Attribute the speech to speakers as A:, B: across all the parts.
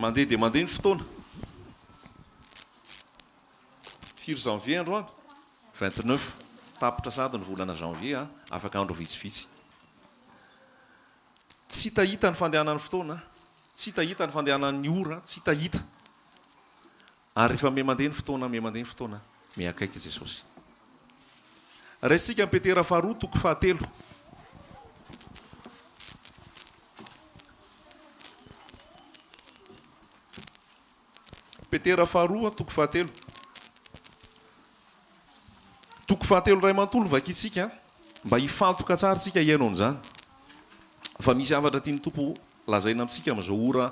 A: mandeha dia mandeha ny fotoana. 4 janvier androany 29 tapitra sady ny volana janvier afaka andro vitsivitsy. Tsy tahita ny fandehanan'ny fotoana, tsy tahita ny fandehanan'ny ora, tsy tahita. Ary rehefa me mandeha ny fotoana, me mandeha ny fotoana, me akaiky Jesosy. Raisika ny Petera faharoa toko fahatelo. Petera faharoa toko fahatelo. Toko fahatelo ray mantolo vakitsika mba hifantoka tsara tsika iainao an'izany. Fa misy avatra tiany tompo lazaina amintsika amin'izao ora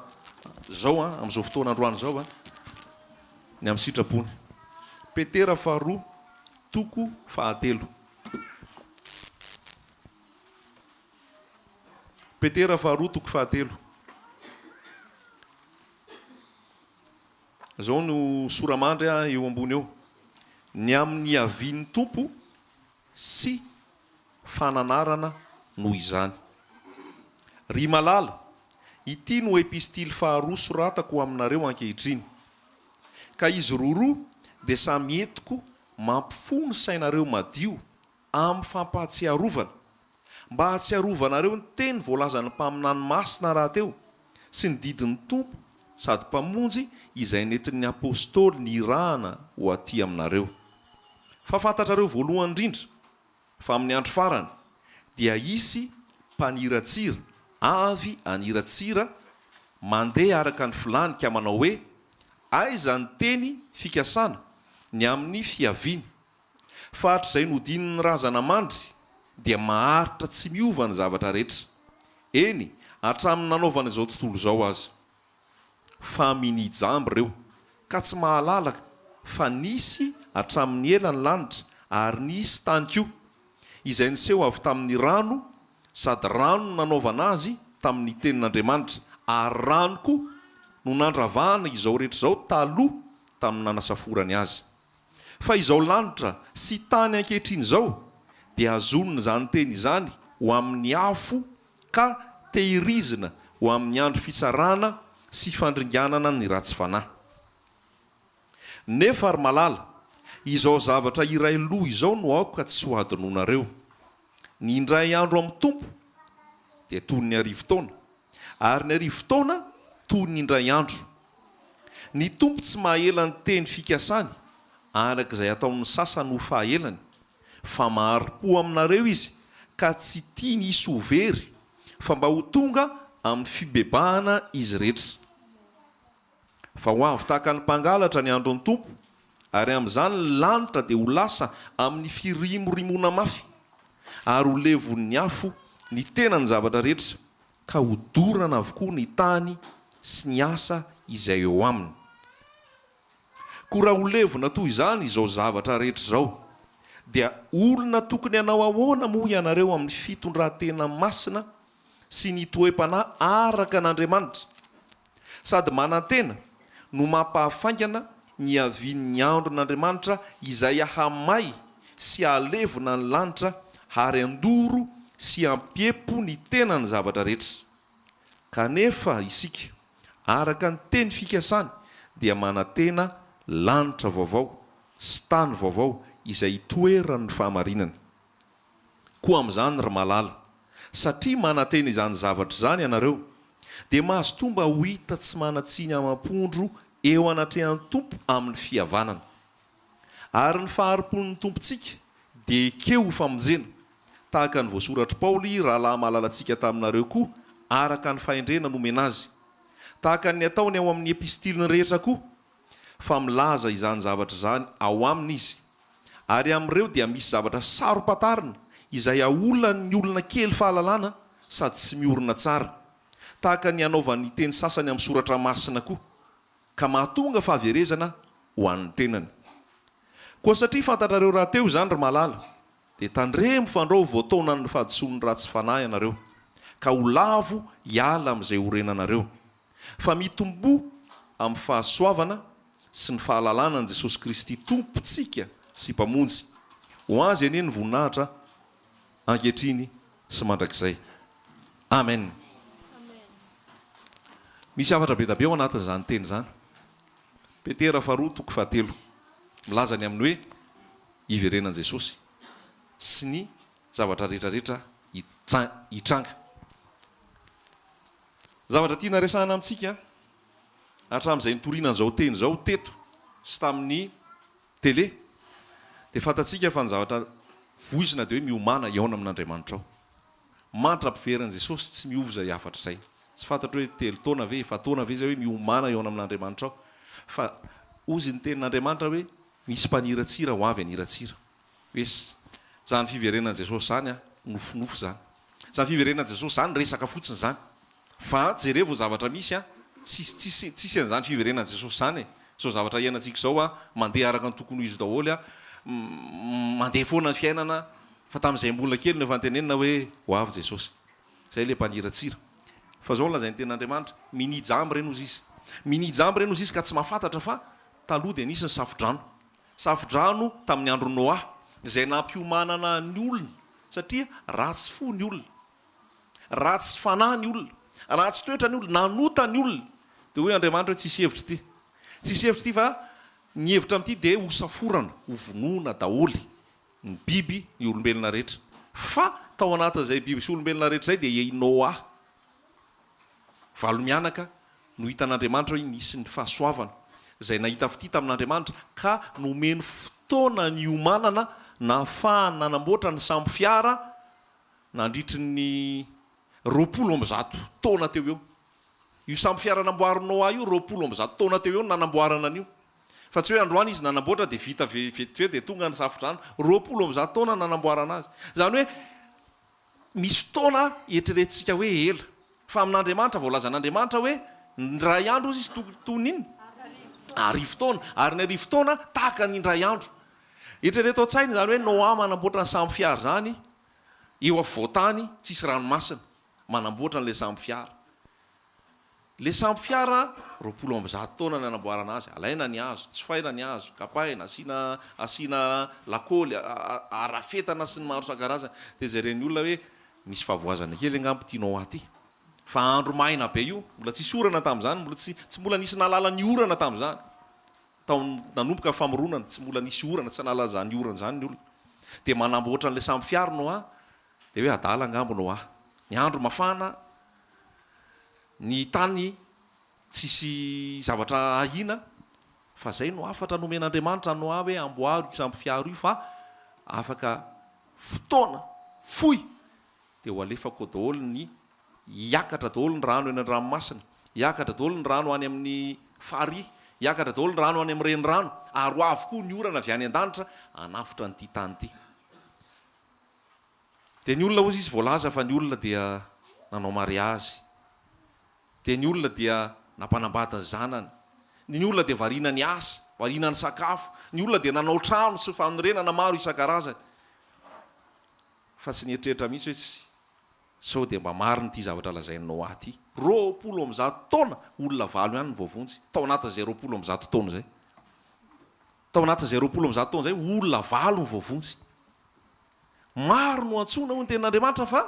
A: zao amin'izao fotoana androany zao ny amin'ny sitrapony. Petera faharoa toko fahatelo. Petera faharoa toko fahatelo. Zao no soramandry eo ambony eo. Ny amin'ny avian'ny tompo sy fananarana noho izany. Ry malala, ity no epistily faharoa soratako aminareo ankehitriny. Ka izy roa dia samy entiko mampifono sainareo madio amin'ny fampahatsiarovana, mba hatsiarovanareo ny teny voalazan'ny mpaminany masina rahateo sy ny didin'ny tompo sady mpamonjy izay nentin'ny apôstôly nirahana ho aty aminareo. Fa fantatrareo voalohany indrindra fa amin'ny andro farany dia hisy mpaniratsira avy aniratsira mandeha araka ny filanika manao hoe aiza ny teny fikasana ny amin'ny fiaviany. Fa hatr'izay nodininy razana mandry dia maharitra tsy miova ny zavatra rehetra. Eny, hatramin'ny nanaovana izao tontolo zao azy. Fa minijamby reo ka tsy mahalala fa nisy hatramin'ny ela ny lanitra ary nisy tany koa izay niseho avy tamin'ny rano sady rano nanaovana azy tamin'ny tenin'Andriamanitra ary rano koa no nandravahana izao rehetra izao taloha tamin'ny nanasaforany azy. Fa izao lanitra sy tany ankehitriny izao dia azonina izany teny izany ho amin'ny afo ka tehirizina ho amin'ny andro fitsarana sy fandringanana ny ratsy fanahy. Nefa ary malala, izao zavatra iray loha izao no aoka tsy ho adinonareo. Ny indray andro amin'ny tompo dia toy ny arivo-taona, ary ny arivo-taona toy ny indray andro. Ny tompo tsy mahaela ny teny fikasany arak'izay ataon'ny sasany ho fahaelany, fa maharo-po aminareo izy ka tsy tia ny hisy ho very, fa mba ho tonga amin'ny fibebahana izy rehetra. Fa ho avy tahaka ny mpangalatra ny andron'ny tompo, ary amin'izany ny lanitra dia ho lasa amin'ny firimorimoana mafy, ary ho levon'ny afo ny tena ny zavatra rehetra, ka ho dorana avokoa ny tany sy ny asa izay eo aminy. Ko raha ho levona toy izany izao zavatra rehetra izao, dia olona tokony hanao ahoana moa ianareo amin'ny fitondran-tena masina sy ny toe-panahy araka an'Andriamanitra, sady manan-tena no mampahafaingana ny avian'ny andron'Andriamanitra izay ahamay sy ahalevona ny lanitra ary andoro sy ampiepo ny tena ny zavatra rehetra. Kanefa isika, araka ny teny fikasany, dia manan-tena lanitra vaovao sy tany vaovao izay hitoeran'ny fahamarinana. Koa amin'izany ry malala, satria manan-tena izany zavatra izany ianareo, dia mahazo tomba ho hita tsy manatsiny amam-pondro eo anatrehan'ny tompo amin'ny fihavanana. Ary ny faharom-pon'ny tompontsika dia ekeo ho famonjena, tahaka ny voasoratra Paoly rahalahy malalantsika taminareo koa araka ny fahendrena nomena azy, tahaka ny ataony ao amin'ny epistiliny rehetra koa, fa milaza izany zavatra izany ao aminy izy. Ary amin'ireo dia misy zavatra saropatarina izay aolan'ny olona kely fahalalana sady tsy miorina tsara, tahaka ny anaovan'ny teny sasany amin'ny soratra masina koa, ka mahatonga fahaverezana ho an'ny tenany. Koa satria fantatrareo raha teo izany ry malala, dia tandremo fandrao voataona ny fahadisoan'ny ratsy fanahy ianareo, ka ho lavo hiala amin'izay horenanareo, fa mitombo amin'ny fahasoavana sy ny fahalalana an' Jesosy Kristy tompontsika sy mpamonjy. Ho azy anie ny voninahitra ankehitriny sy mandrakizay. Amen. misy afatra be tabe ao anatin'izany teny zany. Petera 2:7 milaza ny amin'ny hoe iverenan Jesosy sy ny zavatra rehetrarehetra hitranga. Zavatra tiana resahana amintsika hatramin'izay nitoriana an'izao teny zao teto sy tamin'ny tele dia fantatsika fa ny zavatra voizina dia hoe miomana iaona amin'Andriamanitra ao. Manitra ampiveran'i Jesosy tsy miova izay afatra izay. Tsy fantatro hoe 3 taona ve 4 taona ve zay hoe miomana iaona amin'Andriamanitra ao. Fa ozy ny tenin'Andriamanitra hoe misy mpaniratsira ho avy aniratsira. Oes zany fiverenan'i Jesosy zany nofinofo zany. Zany fiverenan'i Jesosy zany resaka fotsiny zany. Fa jerevo zavatra misy tsisy an'izany fiverenan'i Jesosy zany e. Zao zavatra iainantsika zao mandeha araka ny tokony ho izy daholo mandeha foana ny fiainana fa tamin'izay mbola kely no fantenenina hoe ho avy Jesosy. Zay le mpaniratsira. Fa zao lazain'ny tenin'Andriamanitra minijamby reny ozy izy. Minijamby reny ozy izy ka tsy mahafantatra fa taloha dia nisy ny safodrano. Safodrano tamin'ny andro Noa izay nampiomanana ny olona satria ratsy fo ny olona. Ratsy fanahy ny olona. Ratsy toetra ny olona, nanota ny olona. Dia hoe Andriamanitra hoe tsisy hevitra ity. Tsisy hevitra ity fa ny hevitra amin'ity dia hosaforana, hovonoana daholy ny biby ny olombelona rehetra. Fa tao anatin'izay biby sy olombelona rehetra izay dia i Noa. Valo mianaka no hitan'Andriamanitra hoe nisy ny fahasoavana izay nahita fity tamin'Andriamanitra ka nomeny fotoana ny omanana nahafahany nanamboatra ny samby fiara nandritry ny 200 taona teo eo. Io samby fiara namboariny Noa io 200 taona teo eo nanamboarana an'io. Fa tsy hoe androany izy nanamboatra dia vita vetivety dia tonga ny safodrano. 200 taona nanamboarana azy. Zany hoe misy fotoana eritreretintsika hoe ela. Fa amin'Andriamanitra voalazan'Andriamanitra hoe ndray andro izy tony iny 10 taona ary ny 10 taona tahaka ny indray andro. Eritrereto an-tsainy zany hoe Noa manamboatra ny samby fiara zany eo afovoantany tsisy ranomasina manamboatra n'le samby fiara. Le samby fiara 200 taona nanamboarana azy. Alaina ny hazo, tsofaina ny hazo, kapahina, asiana lakôly, arafetana sy ny maro isan-karazany. Dia zay reny olona hoe misy fahavoazana kely angambo ty Noa ty. Fa andro maina be io, mbola tsisy orana tamin'izany, tsy mbola nisy nalala ny orana tamin'izany. Tao nanomboka famoronana, tsy mbola nisy orana, tsy nalala zany orana zany ny olona. Dia manamboatra n'le samby fiara Noa, dia hoe adala angambo Noa. Ny andro mafana, ny tany tsisy zavatra ahina, fa zay no afatra nomen'Andriamanitra Noa hoe amboaro io samby fiara io fa afaka fotoana fohy dia ho alefako daholo ny hiakatra daholo ny rano eny an-dranomasina, hiakatra daholo ny rano any amin'ny farihy, hiakatra daholo ny rano any amin'ny renirano, ary ho avokoa ny orana avy any an-danitra hanafotra nyity tany ity. Dia ny olona ozy izy voalaza fa ny olona dia nanao mariazy. Dia ny olona dia nampanambady ny zanany. Ny olona dia variana ny asa, variana ny sakafo. Ny olona dia nanao trano sy fanorenana maro isan-karazany. Fa tsy nieritreritra mihitsy hoe sao dia mba marina ity zavatra lazain'ny Noa ity. 200 taona olona valo ihany ny voavonjy. Tao anatin'izay 200 taona zay. Tao anatin'izay 200 taona zay olona valo ny voavonjy. Maro no antsoina ho ny tenin'Andriamanitra fa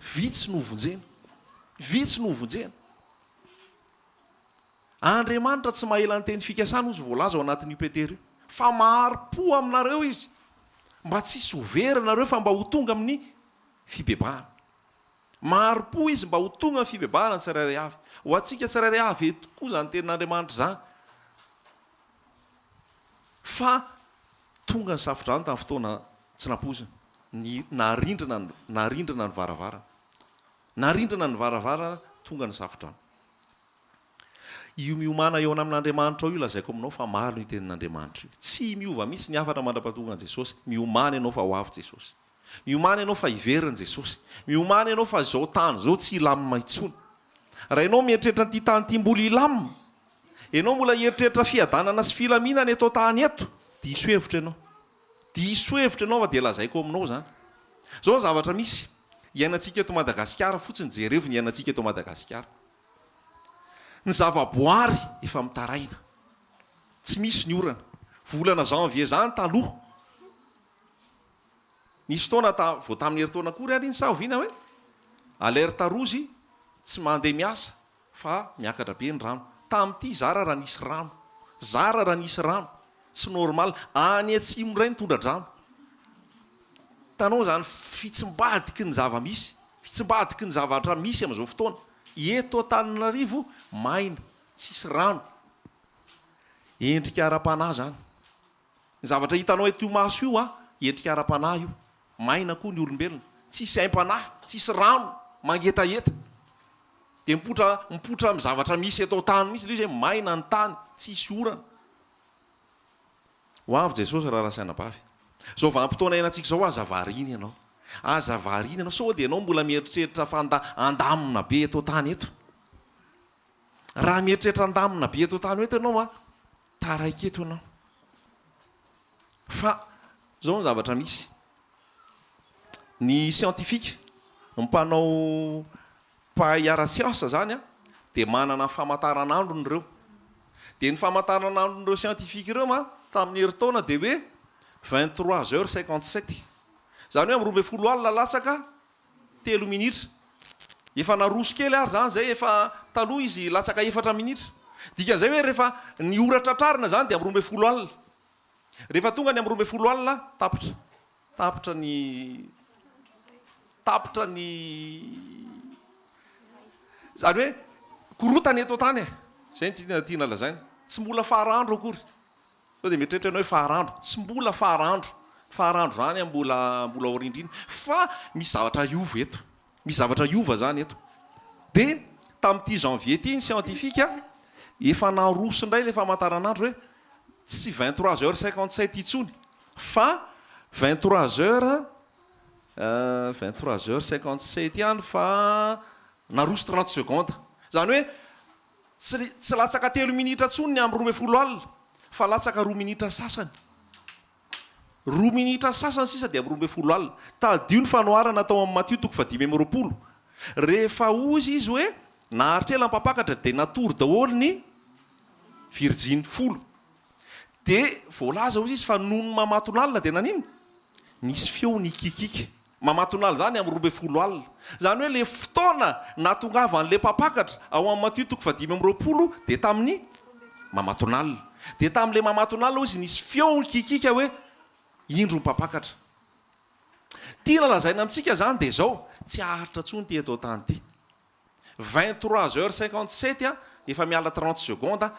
A: vitsy no vonjena. Vitsy no vonjena. Andriamanitra tsy mahela ny teny fikasana ozy voalaza ao anatin'io Petera io. Fa maro-po aminareo izy. Mba tsisy ho very nareo fa mba ho tonga amin'ny fibebahana. Maro-po izy mba ho tonga amin'ny fibebahana ny tsirairay avy. Ho antsika tsirairay avy eto koa zany tenin'Andriamanitra zany. Fa tonga ny safodrano tamin'ny fotoana tsy nampozina. Narindrina ny varavarana. Narindrina ny varavarana tonga ny safodrano. Io miomana eo amin'Andriamanitra ao io lazaiko aminao fa maro ny tenin'Andriamanitra io. Tsy miova mihitsy ny afatra mandrapatonga an'i Jesosy. Miomana ianao fa ho avy Jesosy. Miomana ianao fa hiveriny Jesosy. Miomana ianao fa izao tany izao tsy hilamina intsony. Raha ianao mieritreritra n'ity tany ity mbola hilamina, ianao mbola hieritreritra fiadanana sy filaminana eto tany eto, diso hevitra ianao. Diso hevitra ianao fa dia lazaiko aminao zany. Zao ny zavatra misy. Iainantsika eto Madagasikara fotsiny jerevo ny iainantsika eto Madagasikara. Ny zavaboary efa mitaraina. Tsy misy ny orana. Volana janvier zany taloha. Nisy fotoana vao tamin'ny herintaona akory ary iny sa oviana hoe alerta rouge tsy mandeha miasa fa miakatra be ny rano tamin'ity zara raha nisy rano zara raha nisy rano tsy normal any atsimo ray nitondra-drano tanao zany fitsimbadiky ny zava-misy fitsimbadiky ny zavatra misy am'izao fotoana eto Antananarivo maina tsisy rano endrika ara-panahy zany ny zavatra hitanao eto maso io endrika ara-panahy io maina koa ny olombelona tsisy aim-panahy tsisy rano mangetaheta de mipotra amin'ny zavatra misy eto tany misy le izy hoe maina ny tany tsisy orana ho avy Jesosy raha rasainabavy zao vanim-potoana iainantsika zao aza variny ianao aza variny ianao sao de ianao mbola mieritreritra fa andamina be eto tany eto raha mieritreritra andamina be eto tany eto ianao taraiky eto ianao fa zao ny zavatra misy ny scientifique mpanao mpahay ara-siansa zany de manana famataranandro nyreo de ny famataranandro nyreo scientifique ireo tamin'ny heritaona de hoe 23h57 zany hoe am'roa 12 alina latsaka 3 minitra efa naroso kely ary zany zay efa taloha izy latsaka 4 minitra dikan'izay hoe rehefa ny oratra trarina zany de am'roa 12 alina rehefa tonga ny am'roa 12 alina tapitra ny zany hoe korotany eto tany zay tiana lazainy tsy mbola faharanandro akory sao de mieritreritra anao hoe faharanandro tsy mbola faharanandro zany mbola orindriny fa misy zavatra iova eto misy zavatra iova zany eto de tamin'ity janvier ty ny scientifique efa naroso indray le famataranandro hoe tsy 23h57 itsony fa 23h57 ihany fa naroso 30 secondes zany hoe tsy latsaka 3 minitra tsony ny am'roa 12 alina fa latsaka 2 minitra sasany 2 minitra sasany sisa de am'roa 12 alina tadio ny fanoharana atao amin'ny Matthieu 5:20 rehefa ozy izy hoe naharitra ela mpapakatra de natory daholo ny virgine folo de voalaza ozy izy fa nono mamatonalina de nanino nisy feo ny kikika mamatonala zany am'roa 12 alina zany hoe le fotoana natongavan'le mpapakatra ao amin'ny Matthieu 5:20 de tamin'ny mamatonalina de tamin'le mamatonalina izy nisy feo ny kikika hoe indro mpapakatra tiana lazaina amitsika zany de zao tsy aharitra tsony ty eto tany ty 23h57 efa miala 30 secondes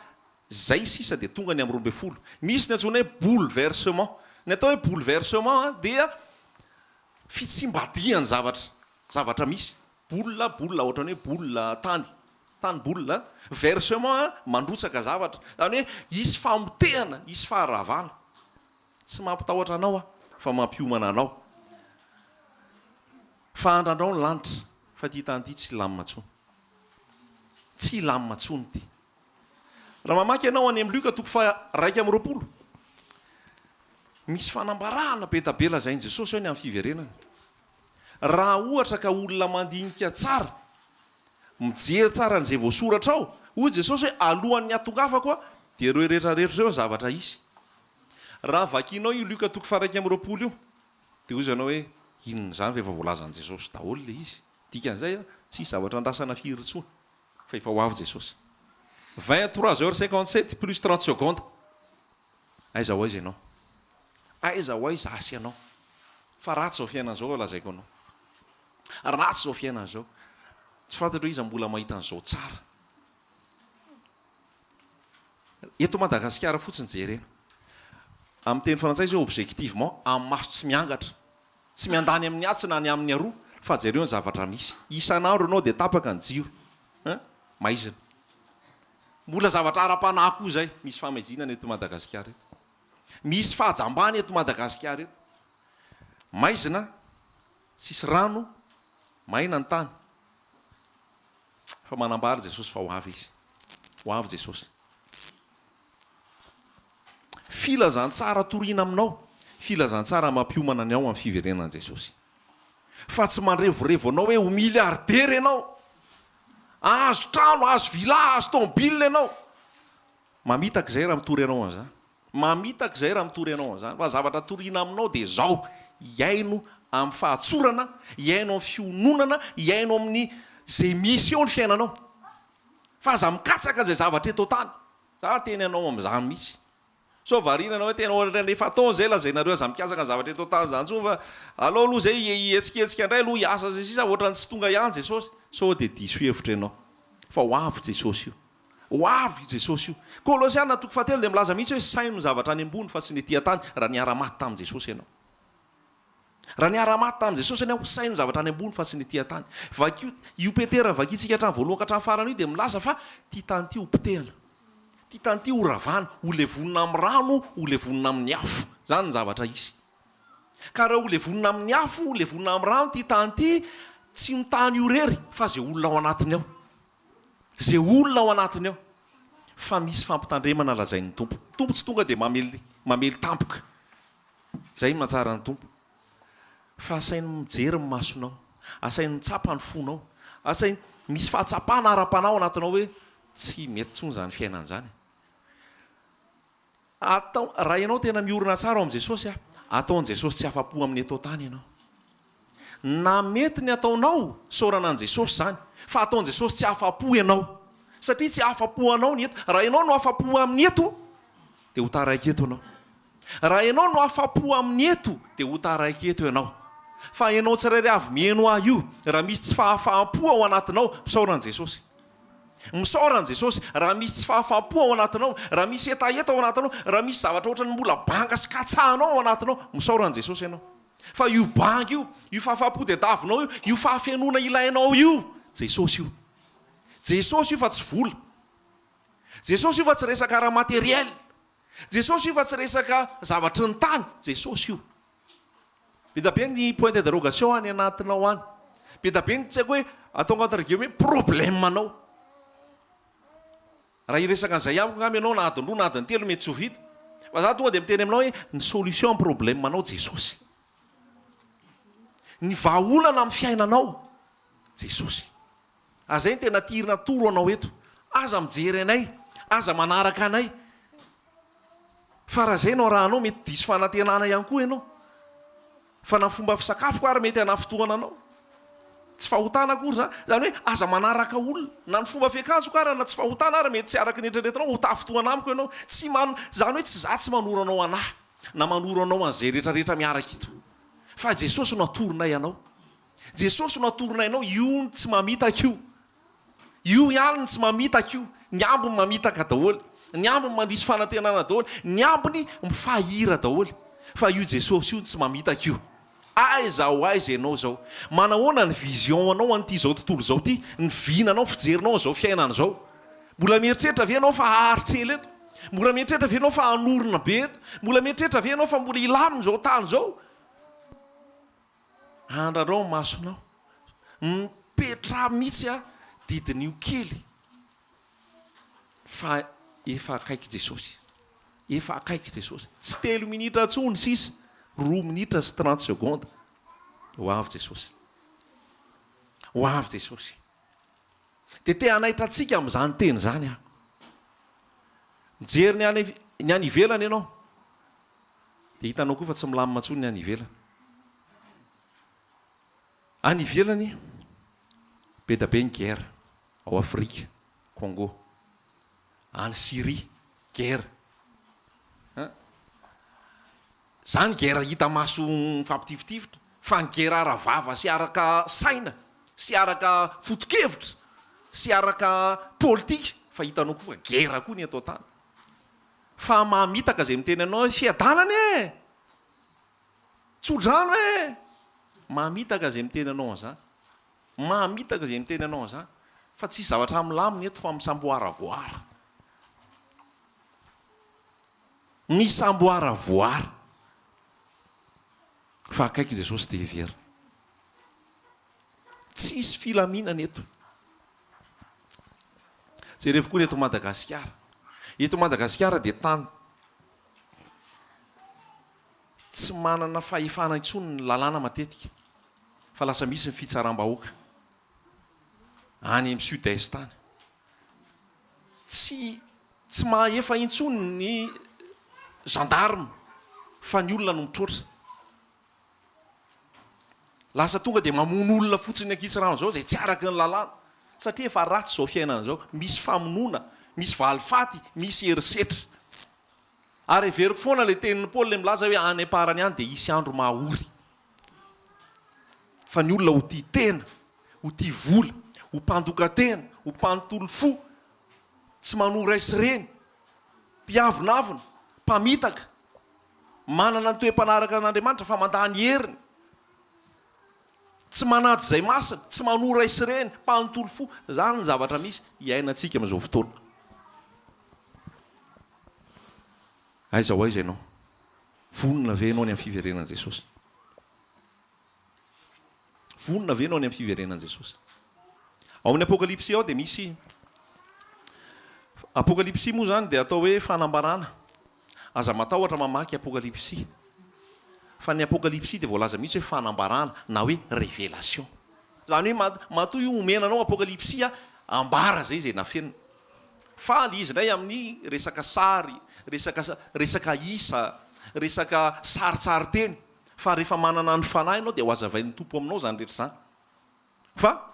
A: zay sisa de tonga ny am'roa 12 misy ny antsona hoe bouleversement ny atao hoe bouleversement dia fitsimbadiany zavatra misy boula ohatrany hoe boula tany boula versement mandrotsaka zavatra zany hoe isy famotehana isy faharavana tsy mampitahoatra anao fa mampiomana anao fa andrandrao ny lanitra fa ty tany ty tsy lamina tsony ty raha mamaky ianao any amin'ny Luka 1:20 misy fanambarahana betabela zainy Jesosy hoe ny amin'ny fiverenana raha ohatra ka olona mandinika tsara mijery tsara n'izay voasoratra ao hoy Jesosy hoe alohan'ny atongafako de reo rehetrarehetra reo ny zavatra isy raha vakinao io Luka 1:20 io de hoy zanao hoe inona zany fa efa voalazan'i Jesosy daholo le izy dikan'izay tsy zavatra andrasana firy tsony fa efa ho avy Jesosy 23h57 plus 30 secondes aiza ho aiza ianao aiza ho aiza asy ianao fa ratsy zao fiainan'izao lazaiko anao ratsy zao fiainan'izao tsy fantatra hoe iza mbola mahita an'izao tsara eto Madagasikara fotsiny jerena amin'ny teny frantsay zao objectivement amin'ny maso tsy miangatra tsy miandany amin'ny atsina ny amin'ny aroa fa jereo ny zavatra misy isan'andro anao de tapaka ny jiro maizina mbola zavatra ara-panahy koa zay misy famaizinana eto Madagasikara eto misy fahajambany eto Madagasikara eto maizina tsisy rano maina ny tany fa manambary Jesosy fa ho avy izy ho avy Jesosy filazantsara torina aminao filazantsara mampiomana ny ao amin'ny fiverenan'i Jesosy fa tsy mandrevorevo anao hoe ho miliardera ianao azo trano azo villa azo tomobile ianao mamitaka zay raha mitory anao an'izany mamitaka zay raha mitory anao an'izany fa zavatra torina aminao de zao iaino amin'ny fahatsorana iaino amin'ny fiononana iaino amin'ny zay misy eo ny fiainanao fa za mikatsaka zay zavatra eto tany za teny anao am'izany mihitsy so varina anao hoe tena ohatra refa ataony zay lazainareo za mikasaka zavatra eto tany zany so fa aloha aloha zay etsiketsika indray aloha hiasa zay sisa ohatrany tsy tonga ihany jesosy so de diso hevitra ianao fa ho avy jesosy io ho avy jesosy io kolosiana toko fahatelo de milaza mihitsy hoe saino ny zavatra any ambony fa tsy ny tia tany raha niara-maty tamin' jesosy ianao raha niara-maty tamin' jesosy ianao saino ny zavatra any ambony fa tsy ny tia tany vakio io petera vakitsika hatrany voalohany ka hatrany farany io de milaza fa ty tany ty ho potehana ty tany ty ho ravana ho levonina amin'ny rano ho levonina amin'ny afo zany ny zavatra izy ka raha ho levonina amin'ny afo ho levonina amin'ny rano ty tany ty tsy mitany io rery fa zay olona ao anatiny ao zay olona ao anatiny ao fa misy fampitandremana lazain'ny tompo tompo tsy tonga de mamely tampoka zay mahatsara ny tompo fa asainy mijery ny masonao asainy mitsapa ny fonao asainy misy fahatsapana ara-panao anatinao hoe tsy mety tsony zany fiainana zany atao raha ianao tena miorina tsara ao am' jesosy ataon' jesosy tsy afa-po amin'ny atao tany ianao na mety ny ataonao saorana an' jesosy zany fa ataon' jesosy tsy afa-po ianao satria tsy afa-po anao ny eto raha ianao no afa-po amin'ny eto de ho taraiky eto ianao raha ianao no afa-po amin'ny eto de ho taraiky eto ianao fa ianao tsirairy avy mieno ah io raha misy tsy fahafaham-po ao anatinao misaoran' jesosy misaoran' jesosy raha misy tsy fahafaham-po ao anatinao raha misy etaeta ao anatinao raha misy zavatra ohatra ny mbola banga sy katsahanao ao anatinao misaoran' jesosy ianao fa io banga io fahafaham-po de davinao io fahafianona ilainao io jesosy io jesosy io fa tsy vola jesosy io fa tsy resaka raha materiel jesosy io fa tsy resaka zavatry ny tany jesosy io betabe ny point d'interrogation any anatinao any betabe ny tsy haiko hoe ataonga antarigeo hoe problème anao raha iresaka an'izay amiko ngamy ianao na adiny roa na adiny telo mety tsy ho vita fa za tonga de miteny aminao hoe ny solution problème anao jesosy ny vahaolana amin'ny fiainanao jesosy azay ny tena tirina toro anao eto aza mijery anay aza manaraka anay fa raha zay nao raha anao mety diso fanantenana ihany koa ianao fa na fomba fisakafo ary mety ana fotoana anao tsy fahotana akory zany hoe aza manaraka olona na ny fomba fiakanjo ka raha na tsy fahotana ary mety tsy araky nyetreretinao ho tafotoana amiko ianao tsy zany hoe tsy za tsy manoro anao anahy na manoro anao an'izay rehetrarehetra miaraka ito fa jesosy no atoronay ianao jesosy no atoronay ianao io ny tsy mamitaka io ihany ny tsy mamitaka io ny ambony mamitaka daholy ny ambony mandisy fanantenana daholy ny ambony mifahira daholy fa io jesosy io tsy mamitaka io aiza ho aiza ianao zao manahoana ny vision anao an'ity zao tontolo zao ty ny vinanao fijerinao zao fiainana zao mbola mieritreritra ve anao fa aharitrela eto mbola mieritreritra ve anao fa hanorona be eto mbola mieritreritra ve anao fa mbola ilaminy zao tany zao andrarao masonao mipetra mihitsy didin'io kely fa efa akaiky jesosy efa akaiky jesosy tsy 3 minitra tsony sisa 2 minitra sy 30 seconde ho avy jesosy ho avy jesosy de te hanaitra atsika am'izany teny zany a mijery ny any ivelany ianao de hitanao koa fa tsy milamina tsony ny any ivelany any ivelany be da be ny guerre ao Afrika Congo any Syrie guerre zany guerre hita maso fampitifitifitra fa ny guerre aravava sy araka saina sy araka fotokevitra sy araka politika fa hitanao koa fa guerre koa ny atao tany fa mahamitaka zay miteny anao hoe fiadanany e tsodrano e mahamitaka zay miteny anao an'izany mahamitaka zay miteny anao an'izany fa tsy zavatra milaminy eto fa misamboaravoara misamboaravoara fa akaiky jesosy de heverina tsisy filaminana eto jereo koa eto Madagasikara de tany tsy manana fahefana intsony ny lalàna matetika fa lasa misy ny fitsaram-bahoaka any amin'ny sud-est tany tsy mahefa intsony ny gendarme fa ny olona no mitrotra lasa tonga de mamono olona fotsiny ankitsy rano zao zay tsy araky ny lalàna satria efa ratsy zao fiainana zao, misy famonoana, misy valifaty, misy herisetra. Ary everiko foana le tenin'ny Paoly le milaza hoe any amparany any dia hisy andro mahory. Fa ny olona ho tia tena, ho tia vola, ho mpandoka-tena, ho mpanontolo fo, tsy manora isy reny, mpiavonavona, mpamitaka, manana ny toe-panaraka an'Andriamanitra fa mandany heriny, tsy manady izay masina, tsy manora isy reny, mpanontolo fo, zany ny zavatra misy iainantsika amin'izao fotoana. Aiza ho aiza ianao, vonona ve ianao ny amin'ny fiverenan'i Jesosy? Vonona ve ianao ny amin'ny fiverenan'i Jesosy? Ao amin'ny apokalipsy ao dia misy apokalipsy moa zany dia atao hoe fanambarana. Aza matahotra mamaky apokalipsy. Fa ny apokalipsy dia voalaza mihitsy hoe fanambarana na hoe révélation. Zany hoe matoa io omenanao apokalipsy ambara zay izay nafenina. Faly izy indray amin'ny resaka sary, resaka isa, resaka saritsary teny. Fa rehefa manana ny fanahy ianao dia ho azavain'ny tompo aminao zany rehetra zany. Fa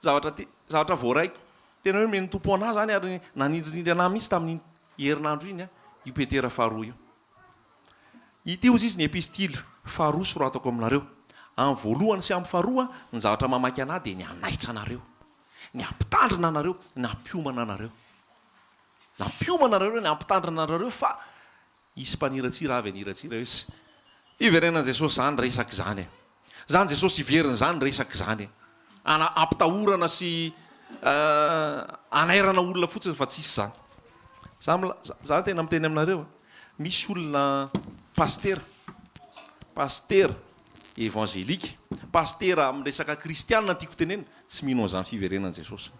A: zavatra voaraiko tena hoe men'ny tompo anahy zany ary nanindrindry anahy mihitsy tamin'ny herinandro iny io Petera faharoa io. Ity ozy izy ny epistily faharoa soratako aminareo. Amin'ny voalohany sy amin'ny faharoa ny zavatra mamaky anahy dia ny anaitra anareo, ny ampitandrina anareo, ny ampiomana anareo. Ny ampiomana anareo, ny ampitandrina anareo fa isy mpaniratsira avy aniratsira hoe iverenan'i Jesosy zany resaka zany. Zany Jesosy iveriny zany resaka zany. Ampitahorana sy anairana olona fotsiny fa tsisy zany. Zany tena miteny aminareo. Misy olona paster évangélika, paster amin'ny resaka kristianina tiako tenena, tsy mino an'izany fiverenan'i Jesosy.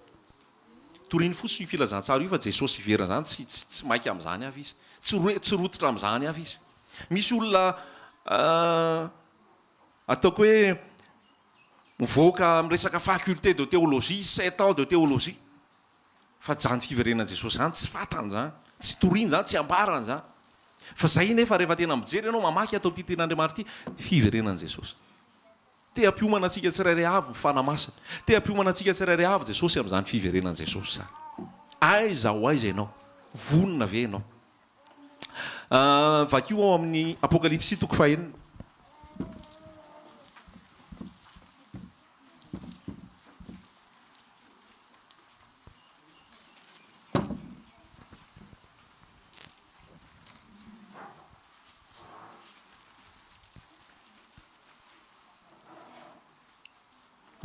A: Toriny fotsiny io filazantsara io fa Jesosy iverina zany tsy maiky amin'izany avy izy. Tsy rototra amin'izany avy izy. Misy olona ataoko hoe mivoaka amin'ny resaka faculté de théologie, 7 ans de théologie. Fa zany fiverenan'i Jesosy zany tsy fantany zany, tsy toriny zany, tsy ambarany zany. Fa zay nefa rehefa tena mijery ianao mamaky atao ity ten'Andriamanitra ity, fiverenan'i Jesosy. Te ampiomana antsika tsirairay avy mifanamasina. Te ampiomana antsika tsirairay avy Jesosy amin'izany fiverenan'i Jesosy zany. Aiza ho aiza ianao, vonona ve ianao. Vakio ao amin'ny apokalipsy toko fahaenina.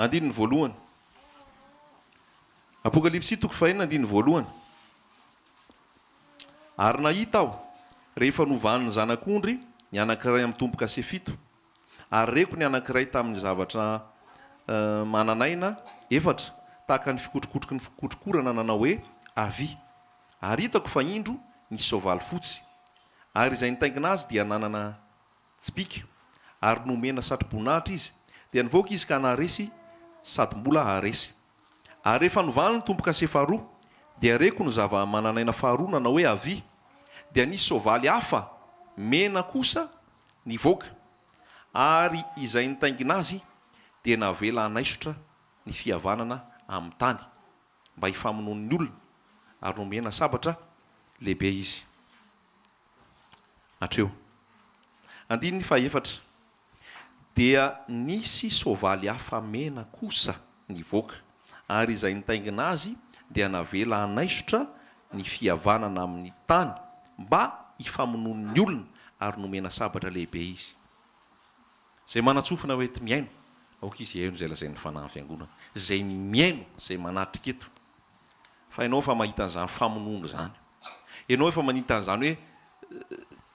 A: Andininy voalohany. Apokalipsy toko fahaenina andininy voalohany. Ary nahita aho rehefa novan'ny zanak'ondry ny anankiray amin'ny tomboka sy fito. Ary reko ny anankiray tamin'ny zavatra mananaina efatra tahaka ny fikotrokotroky ny fikotrokorana nanao hoe avy. Ary hitako fa indro nisy soavaly fotsy. Ary izay nitaingina azy dia nanana tsipika ary nomena satroboninahitra izy. Dia nivoaka izy ka naharesy sady mbola haharesy. Ary rehefa novany ny tomboka sy faharoa dia reko ny zava mananaina faharoa nanao hoe avy. Dia nisy soavaly hafa mena kosa nivoaka. Ary izay nitaingina azy dia navela hanaisotra ny fihavanana amin'ny tany mba hifamonoan'ny olona ary nomena sabatra lehibe izy. Hatreo. Andininy fahaefatra. Dia nisy soavaly hafa mena kosa nivoaka. Ary izay nitaingina azy dia navela hanaisotra ny fihavanana amin'ny tany mba hifamonoan'ny olona ary nomena sabatra lehibe izy. Zay manatsofina hoe ty miaino, aoka izy iaino zay lazain'ny fanahy fiangonana. Zay miaino, zay manatrika eto. Fa ianao fa mahita an'izany famonoana zany. Ianao efa manita an'izany hoe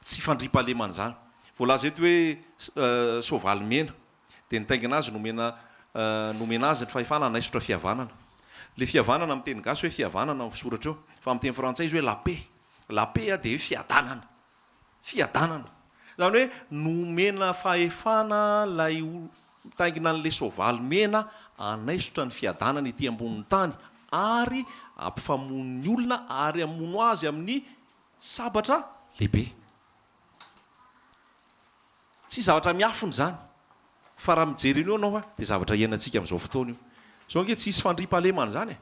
A: tsy fandriam-pahalemana zany. Voalaza eto hoe soavaly mena dia nitaingina azy nomena azy ny fahefana hanaisotra fihavanana. Le fihavanana amin'ny teny gasy hoe fihavanana amin'ny fisoratra eo, fa amin'ny teny frantsay izy hoe la paix. La paix dia hoe fiadanana. Fiadanana. Zany hoe nomena fahefana lay taingina an'le soavaly mena hanaisotra ny fiadanana ety ambonin'ny tany ary ampifamon'ny olona ary amono azy amin'ny sabatra lehibe. Tsy zavatra miafiny zany. Fa raha mijery io anao dia zavatra iainantsika amin'izao fotoana io. zao nge tsisy fandripahalemana zany e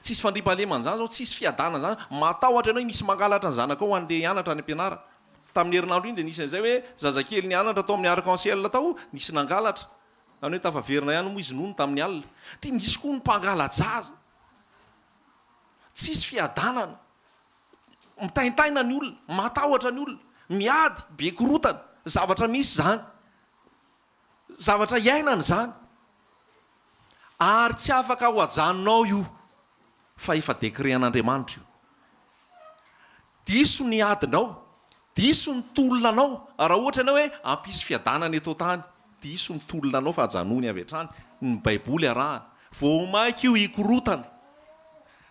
A: tsisy fandripahalemana zany zao tsisy fiadanana zany matahotra ianao misy mangalatra ny zanaka ao andeha hianatra any ampianara tamin'ny herinandro iny de nisy an'izay hoe zazakely ny anatra atao amin'ny arc-en-ciel tao nisy nangalatra zany hoe tafaverina ihany mo izy nono tamin'ny alina ty misy koa ny mpangalajaza tsisy fiadanana mitaintaina ny olona matahotra ny olona miady be korotana zavatra misy zany zavatra iainana zany ary tsy afaka ho ajanonao io fa efa dekrean'Andriamanitra io diso ny adinao diso ny tolonanao raha ohatra ianao hoe ampisy fiadanana eto tany diso ny tolonanao fa ajanony avy hatrany ny baiboly arahana vao maiky io hikorotana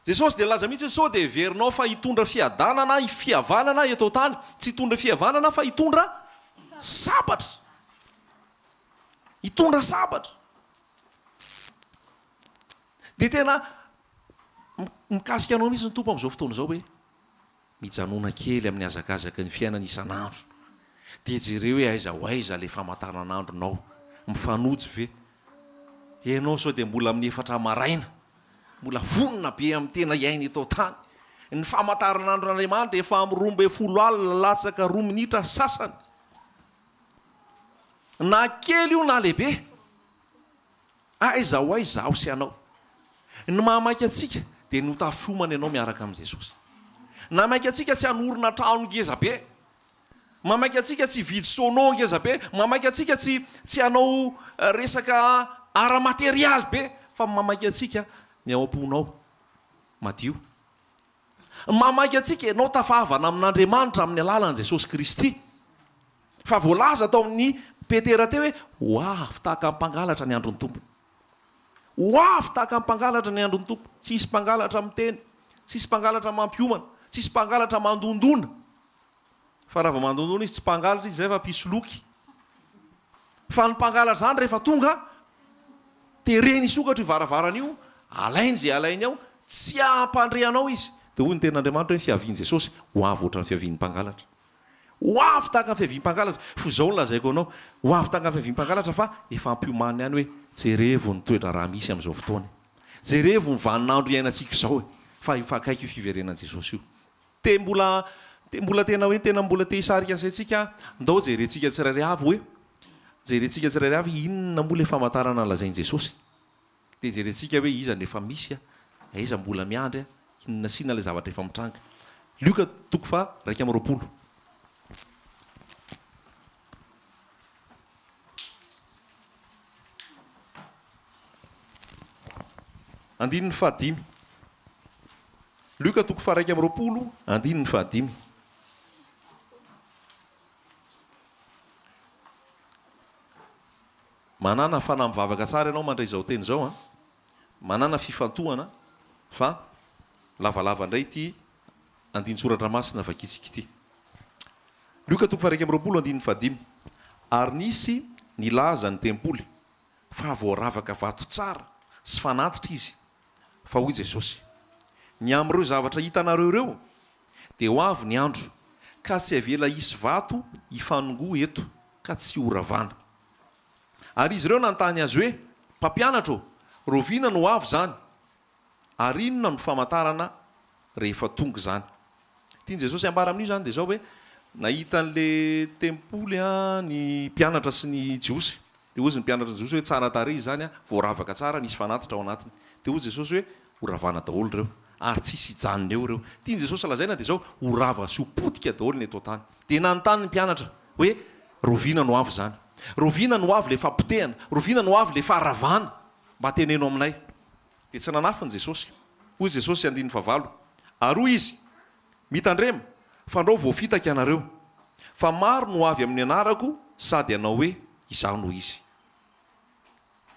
A: Jesosy de laza mihitsy sao de verinao fa hitondra fiadanana fihavanana eto tany tsy hitondra fihavanana fa hitondra sabatra hitondra sabatra de tena mikasika anao mihitsy ny tompo am'izao fotoana zao hoe mijanona kely amin'ny azakazaka ny fiainana isan'andro de jereo hoe aiza ho aiza le famataranandronao mifanojy ve ianao sao de mbola amin'ny efatra maraina mbola vonona be amin'ny tena iaina eto tany ny famataranandron'Andriamanitra efa am'rombe folo alina latsaka 2 minitra sasany na kely io na lehibe aiza ho aiza aho sy anao ny mahamaika atsika de notafomana ianao miaraka amin'i Jesosy na maika atsika tsy hanorona trano ngeza be mamaika atsika tsy vidy sono ngeza be mamaika atsika tsy hanao resaka ara-materialy be fa mamaika atsika ny ao am-ponao madio mamaika atsika ianao tafavana amin'Andriamanitra amin'ny alalan'i Jesosy Kristy fa voalaza atao amin'ny Petera teo hoe hoavy tahaka mpangalatra ny andron'ny tompo hoavy tahaka mpangalatra ny andron'ny tompo tsisy mpangalatra miteny tsisy mpangalatra mampiomana tsisy mpangalatra mandondona fa raha vao mandondona izy tsy mpangalatra izy zay fa pisoloky fa ny mpangalatra zany rehefa tonga tereny isokatra io varavaran'io alainy zay alainy ao tsy ampandrehanao izy de hoy ny ten'Andriamanitra hoe fiavian'i Jesosy hoavy ohatran'ny fiavian'ny mpangalatra hoavy tahaka ny fiavian'ny mpangalatra fo zao no lazaiko anao hoavy tahaka ny fiavian'ny mpangalatra fa efa ampiomany ihany hoe jerevo ny toetra raha misy am'izao fotoana jerevo ny vaninandro iainantsika zao e fa ifakaiky io fiverenan'i Jesosy io te mbola tena hoe tena mbola te hisarika an'izay ndao jerentsika tsirairay avy hoe jerentsika tsirairay avy inona moa le famantarana lazain'i Jesosy de jerentsika hoe iza nefa misy aiza mbola miandry inona sina le zavatra efa mitranga Luka 2:20 andininy fahadimy Luka 2:20 andininy fahadimy manana fanamivavaka tsara ianao mandray zao teny zao manana fifantohana fa lavalava ndray ty andiny soratra masina vakitsika ity Luka 2:20 andininy fahadimy ary nisy nilaza ny tempoly fa voaravaka vato tsara sy fanatitra izy fa hoy Jesosy ny am'ireo zavatra hitanareo ireo de ho avy ny andro ka tsy avela isy vato hifanongo eto ka tsy horavana ary izy ireo nantany azy hoe mpampianatra rovina no avy zany ary inona no famantarana rehefa tonga zany tiany Jesosy ambara amin'io zany de zao hoe nahita an'le tempoly ny mpianatra sy ny jiosy de ozy ny mpianatra ny jiosy hoe tsara tare zany voaravaka tsara nisy fanatitra ao anatiny de ozy Jesosy hoe horavana daholo reo ary tsisy hijanona eo reo tiany Jesosy lazaina de zao horava sy hopotika daholo ny eto tany de nanontany ny mpianatra hoe rovina no avy zany rovina no avy le fampitehana rovina no avy le faharavana mba teneno aminay de tsy nanafiny Jesosy hoy Jesosy andiny favalo ary izy mitandrema fa andao voafitaka ianareo fa maro no avy amin'ny anarako sady anao hoe izaho no izy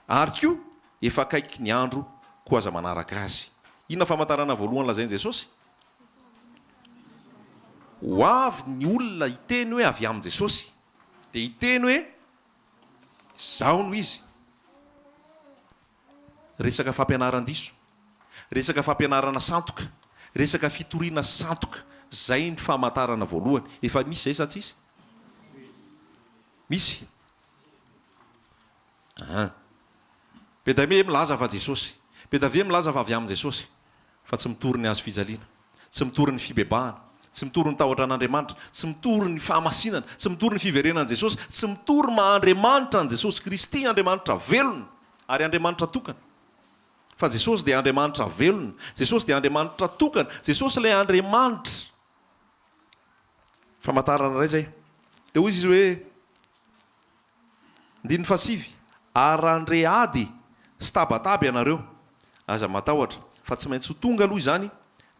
A: ary ko efa akaiky ny andro ko aza manaraka azy inona famantarana voalohany lazainy Jesosy ho avy ny olona hiteny hoe avy amin'i Jesosy de hiteny hoe izaho no izy resaka fampianaran-diso resaka fampianarana santoka resaka fitoriana santoka zay ny famantarana voalohany efa misy zay sa tsisy misy be davie milaza fa Jesosy, be davie milaza fa avy amin' Jesosy, fa tsy mitory ny azo fijaliana, tsy mitory ny fibebahana, tsy mitory ny tahotra an'Andriamanitra, tsy mitory ny fahamasinana, tsy mitory ny fiverenan'i Jesosy, tsy mitory mahandriamanitra an' Jesosy Kristy, Andriamanitra velona ary Andriamanitra tokana. Fa Jesosy dia Andriamanitra velona, Jesosy dia Andriamanitra tokana, Jesosy ilay Andriamanitra. Famantarana ray zay. Dia hoy izy hoe ndiny fasivy, arandre ady sy tabataby ianareo, aza matahotra fa tsy maintsy ho tonga aloha izany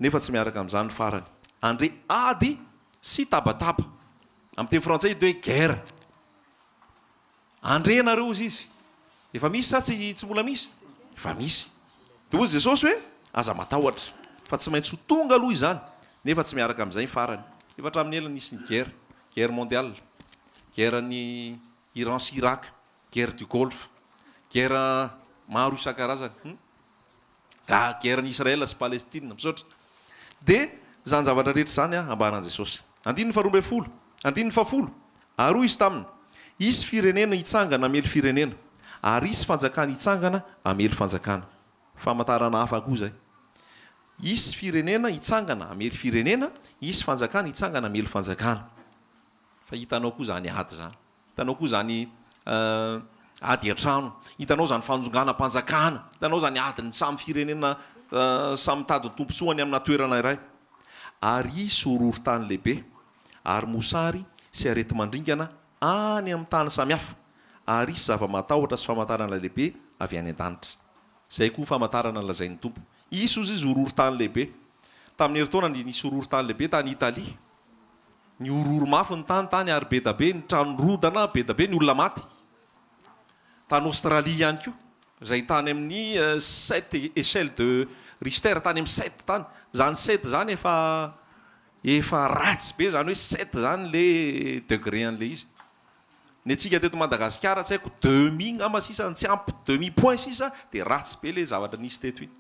A: nefa tsy miaraka amin'izany farany. Andre ady sy tabataba, amin'ny teny frantsay hoe guerre. Andre nareo izy izy, efa misy sa tsy mbola misy? Efa misy. Dia hoy Jesosy hoe aza matahotra fa tsy maintsy ho tonga aloha izany nefa tsy miaraka amin'izay farany. Efa hatramin'ny ela nisy ny guerre, guerre mondiale, guerre ny Iran sy Irak, guerre du Golfe, guerre maro isan-karazany, guerre ny Israela sy Palestina misaotra. Dia zany zavatra rehetra zany ambanan Jesosy. Andiny ny 12, andiny ny 10, ary hoy izy taminy, isy firenena hitsangana amely firenena, ary isy fanjakana hitsangana amely fanjakana. Famantarana hafa koa zay. Isy firenena hitsangana amely firenena, isy fanjakana hitsangana amely fanjakana. Fa hitanao koa zany ady zany, hitanao koa zany ady an-trano, hitanao zany fanjonganam-panjakana, hitanao zany adiny samy firenena samy tady tompontsoany amina toerana iray. Ary isy horohorontany lehibe, ary mosary sy arety mandringana any amin'ny tany samihafa, ary isy zava-matahotra sy famantarana lehibe avy any an-danitra. Zay koa famantarana lazain'ny tompo. Isy ozy izy horohorontany lehibe. Tamin'ny heritaona nisy horohorontany lehibe tany Italia. Ny hororo mafy ny tany ary be da be ny tranorodana, be da be ny olona maty. Tany Australie ihany koa, izay tany amin'ny 7 échelle de Richter, tany amin'ny 7 tany. Zany 7 zany efa ratsy be, zany hoe 7 zany le degré an'le izy. Ny antsika teto Madagasikara tsy haiko 2000 ngamba sisa, tsy ampy 2000 point sisa dia ratsy be le zavatra nisy teto iny.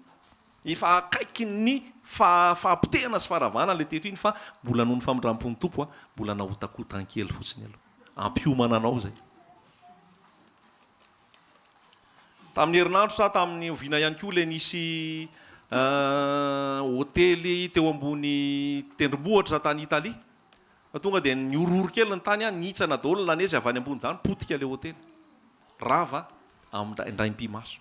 A: Efa akaiky ny fahampitehana sy faharavana le teto iny, fa mbola noho ny famindrampon'ny tompo mbola nahotakotan-kely fotsiny aloha. Ampiomana anao zay. Tamin'ny herinandro sa tamin'ny oviana ihany koa le nisy hôtely teo ambony tendrombohitra tany Italia. Fa tonga dia ny hororo kely ny tany nitsana daholo na nezy avy any ambony zany, potika le hôtely. Rava amin'ny indray-pimaso.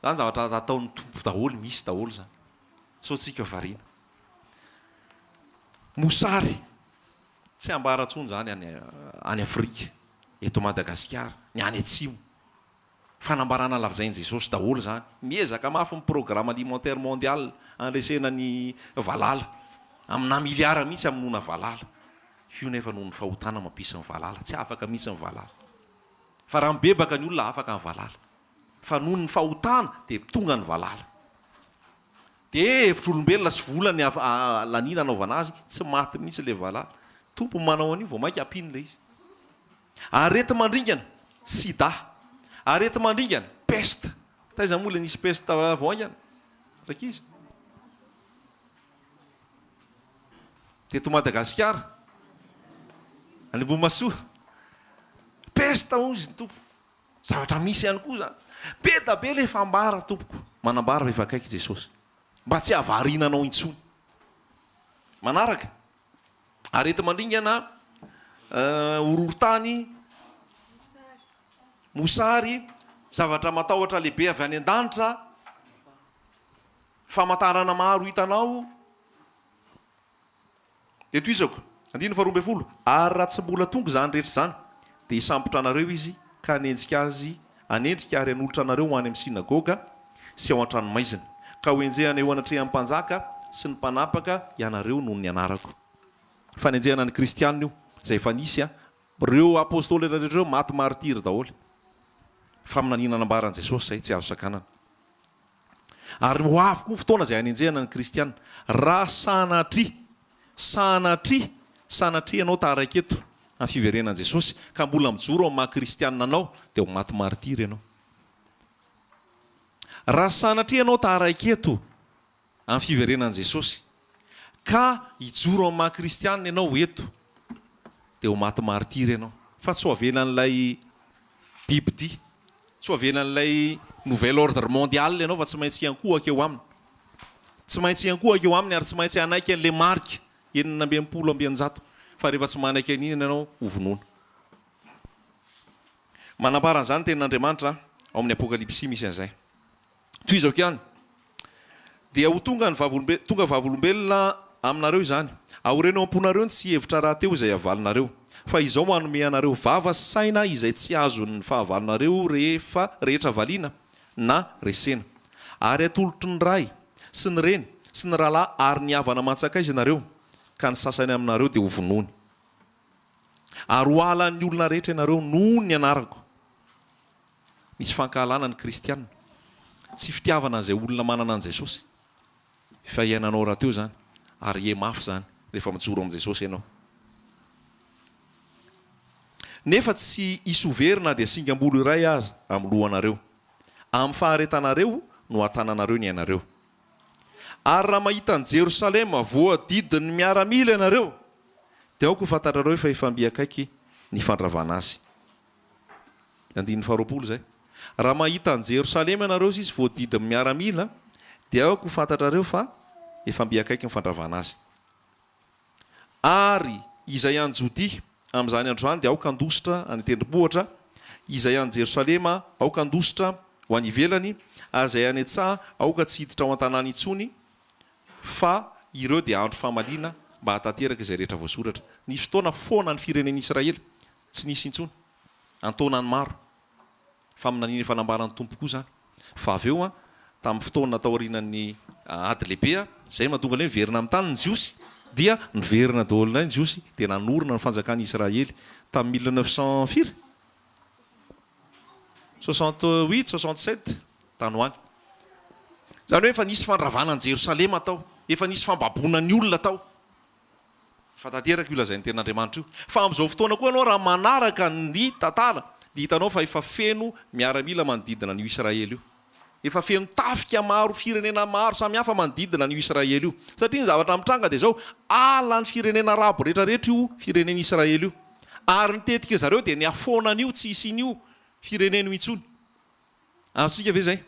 A: Zany zavatra ataon'ny tompo daholo, misy daholo zany. Saotsika variana. Mosary tsy ambarantsony zany any Afrika, eto Madagasikara, ny any atsimo. Fanambarana lavazain'i Jesosy daholo zany. Miezaka mafy ny programme alimentaire mondial andresena ny valala. Amina miliara mihitsy aminona valala. Io nefa noho ny fahotana mampisy ny valala, tsy afaka mihitsy ny valala. Fa raha mibebaka ny olona afaka ny valala. Fa noho ny fahotana dia tonga ny valala. Dia hevitr'olombelona sy vola ny lanina anaovana azy, tsy maty mihitsy le valala. Tompo manao an'io vao mainka ampiny le izy. Arety mandringana, sida. Arety mandringana, peste. Taiza moa le nisy peste voaingana? Rakizy. Teto Madagasikara. Any Bomasoa. Peste ozy ny tompo. Zavatra misy ihany koa zany. Be da be le fambara tompoko. Manambara rehefa akaiky Jesosy. Mba tsy havarinanao intsony. Manaraka. Arety mandringana, horohorontany, mosary, zavatra matahotra lehibe avy any an-danitra, famantarana maro hitanao. Dia toizako, 12, ary raha tsy mbola tonga zany rehetra zany, dia hisambotra anareo izy ka hanenjika azy, hanendrika ary hanolotra anareo ho any amin'ny sinagoga sy ao an-tranomaizina, ka hoenjehana eo anatrehan'ny mpanjaka sy ny mpanapaka ianareo noho ny anarako. Fanenjehana ny kristianina io, izay efa nisy reo apôstôly rehetra reo maty martyr daholo. Fa minanina anambaran'i Jesosy zay tsy azo sakanana. Ary ho avy koa fotoana izay hanenjehana ny kristianina. Raha sanatria ianao taraiky eto amin'ny fiverenan'i Jesosy ka mbola mijoro amin'ny maha-kristianina anao dia ho maty martyr ianao. Raha sanatria ianao taraiky eto amin'ny fiverenan'i Jesosy ka hijoro amin'ny maha-kristianina ianao eto dia ho maty martyr ianao. Fa tsy ho avelan'ilay bibidia, tsy ho avelan'ilay nouvel ordre mondial ianao fa tsy maintsy iankohaka eo aminy tsy maintsy iankohaka eo aminy ary tsy maintsy anaiky an'le marika 900 fa rehefa tsy manaiky an'iny ianao hovonoana manaparan'izany tenin'Andriamanitra ao amin'ny apokalipsy misy an'izay toy izao ihany dia ho tonga vavolombelona aminareo izany aoreno amponareo tsy hevitra raha teo izay avalinareo fa izao manome anareo vava saina izay tsy azon'ny fahavalonareo rehetra valiana na resena ary atolotry ny ray sy ny reny sy ny rahalahy ary ny havana matsakaiza ianareo ka ny sasany aminareo dia ho vonoany ary ho alan'ny olona rehetra ianareo noho ny anarako misy fankahalana ny kristianina tsy fitiavana an'izay olona manana an' Jesosy fa iainanao raha teo zany ary mafy zany rehefa mijoro am' Jesosy ianao nefa tsy isoverina dia singam-bolo iray aza amin'ny lohanareo amin'ny faharetanareo no hatananareo ny ainareo ary raha mahita ny Jerosalema voadidiny miaramila ianareo dia aoko fantatrareo efa ifambiakaiky ny fandravana azy zay raha mahita ny Jerosalema ianareo izy voadidiny miaramila dia aoko fantatrareo fa ifambiakaiky ny fandravana azy ary izay any Jodia amin'izany androany dia aoka andositra any tendrombohitra izay any Jerosalema aoka andositra ho any ivelany ary izay any an-tsaha aoka tsy hiditra ao an-tanàna intsony fa ireo dia andro famaliana mba hatateraka izay rehetra voasoratra nisy fotoana foana ny fireneny Israely tsy nisy intsony antonany maro fa aminaniny fanambaran'ny tompo koa zany fa avy eo tamin'ny fotoana taorianan'ny ady lehibe zay mahatonga le miverina amin'ny tany ny Jiosy dia niverina daholo ny Jiosy dia nanorina ny fanjakan'ny Israely tamin'ny 1900 68-67 tany hoany zany hoe efa nisy fandravana ny Jerosalema tao efa nisy fambaboana ny olona tao fa tanteraka io lazain'ny ten'Andriamanitra io fa amin'izao fotoana koa ianao raha manaraka ny tantara dia hitanao fa efa feno miaramila manodidina an'io Israely io efa feno tafika maro firenena maro samihafa manodidina an'io Israely io satria ny zavatra mitranga dia zao ala ny firenena arabo rehetrarehetra io firenena Israely io ary nitetika zareo dia ny afonan'io tsy isin'io firenena intsony asika ve zay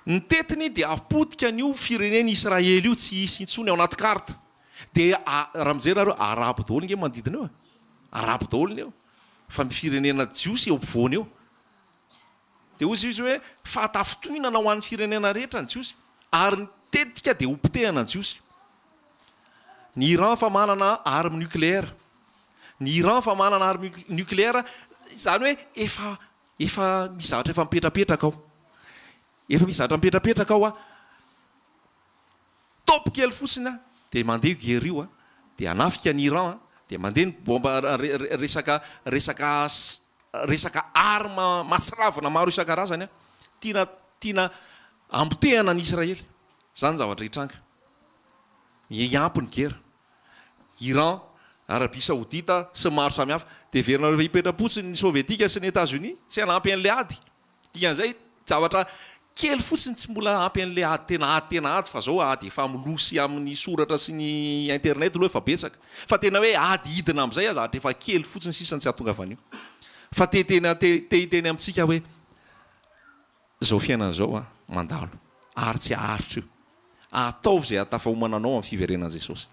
A: ny tetiny dia apotika an'io firenena Israely io tsy isy intsony ao anaty karta dia raha mijery nareo arabo daholo nge manodidina eo arabo daholo eo fa firenena Jiosy eo ampovoany eo dia ozy izy hoe fahatafotoinana ho an'ny firenena rehetra ny Jiosy ary nitetika dia hompitehana ny Jiosy ny Iran fa manana arme nucléaire ny Iran fa manana arme nucléaire zany hoe efa misy zavatra efa mipetrapetraka ao efa misy zavatra mipetrapetraka ao top kely fotsiny dia mandeha guerre io dia anafika ny Iran dia mandeha ny bomba resaka arma matsiravina maro isan-karazany tiana ambotehana ny Israely zany zavatra hitranga iampy ny guerre Iran Arabie Saoudita sy maro samihafa dia verina rehefa hipetrapotsiny ny Sovietika sy ny États-Unis tsy hanampy an'le ady dikan'izay zavatra kely fotsiny tsy mbola ampy an'le ady tena ady fa zao ady efa milosy amin'ny soratra sy ny internet aloha efa betsaka fa tena hoe ady hidina amin'izay zavatra efa kely fotsiny sisany tsy hahatonga avan'io fa tehiteny amintsika hoe zao fiainana zao mandalo ary tsy aharitra io ataovy izay hatafahomananao amin'ny fiverenan'i Jesosy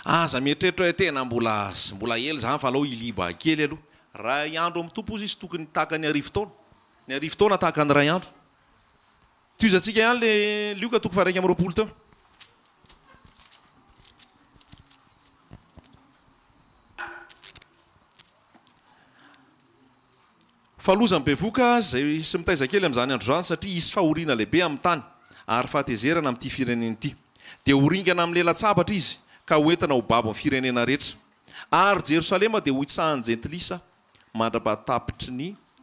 A: aza mietreritra hoe tena mbola hely zany fa alao iliba kely aloha raha iandro amin'ny tompo izy izy tokony tahaka ny arivo taona tahaka ny ray andro tizantsika ihany le lioka toko fa 1 teo falozany bevoka zay sy mitaiza kely amin'izany andro zany satria isy fahoriana lehibe amin'ny tany ary fahatezerana amin'ity fireneny ity dia horingana amin'ny lela-tsabatra izy ka hoentina ho babo amin'ny firenena rehetra ary Jerosalema dia ho itsahan'ny jentilisa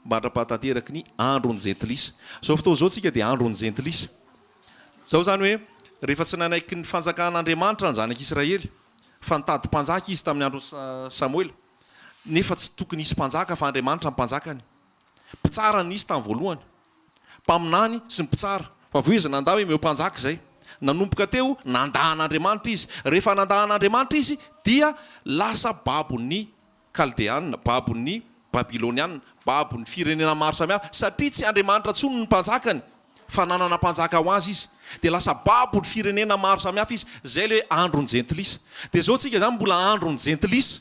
A: mandrapahatanteraky ny androny jentilisa zao fotoana zao tsika dia androny jentilisa zao zany hoe rehefa tsy nanaiky ny fanjakan'Andriamanitra ny zanaka Israely fa nitady mpanjaka izy tamin'ny andro Samoela nefa tsy tokony isy mpanjaka fa Andriamanitra mpanjakany mpitsara ny isy tamin'ny voalohany mpaminany sy ny mpitsara fa vo izy nandà hoe meo mpanjaka zay nanomboka teo nandahan'Andriamanitra izy rehefa nandahan'Andriamanitra izy dia lasa babon'ny Kaldeana babon'ny babiloniana babo ny firenena maro samihafa satria tsy andriamanitra tsony ny mpanjakany fa nanana mpanjaka ho azy izy dia lasa babo ny firenena maro samihafa izy zay le androny jentilisa dia zao tsika zany mbola androny jentilisa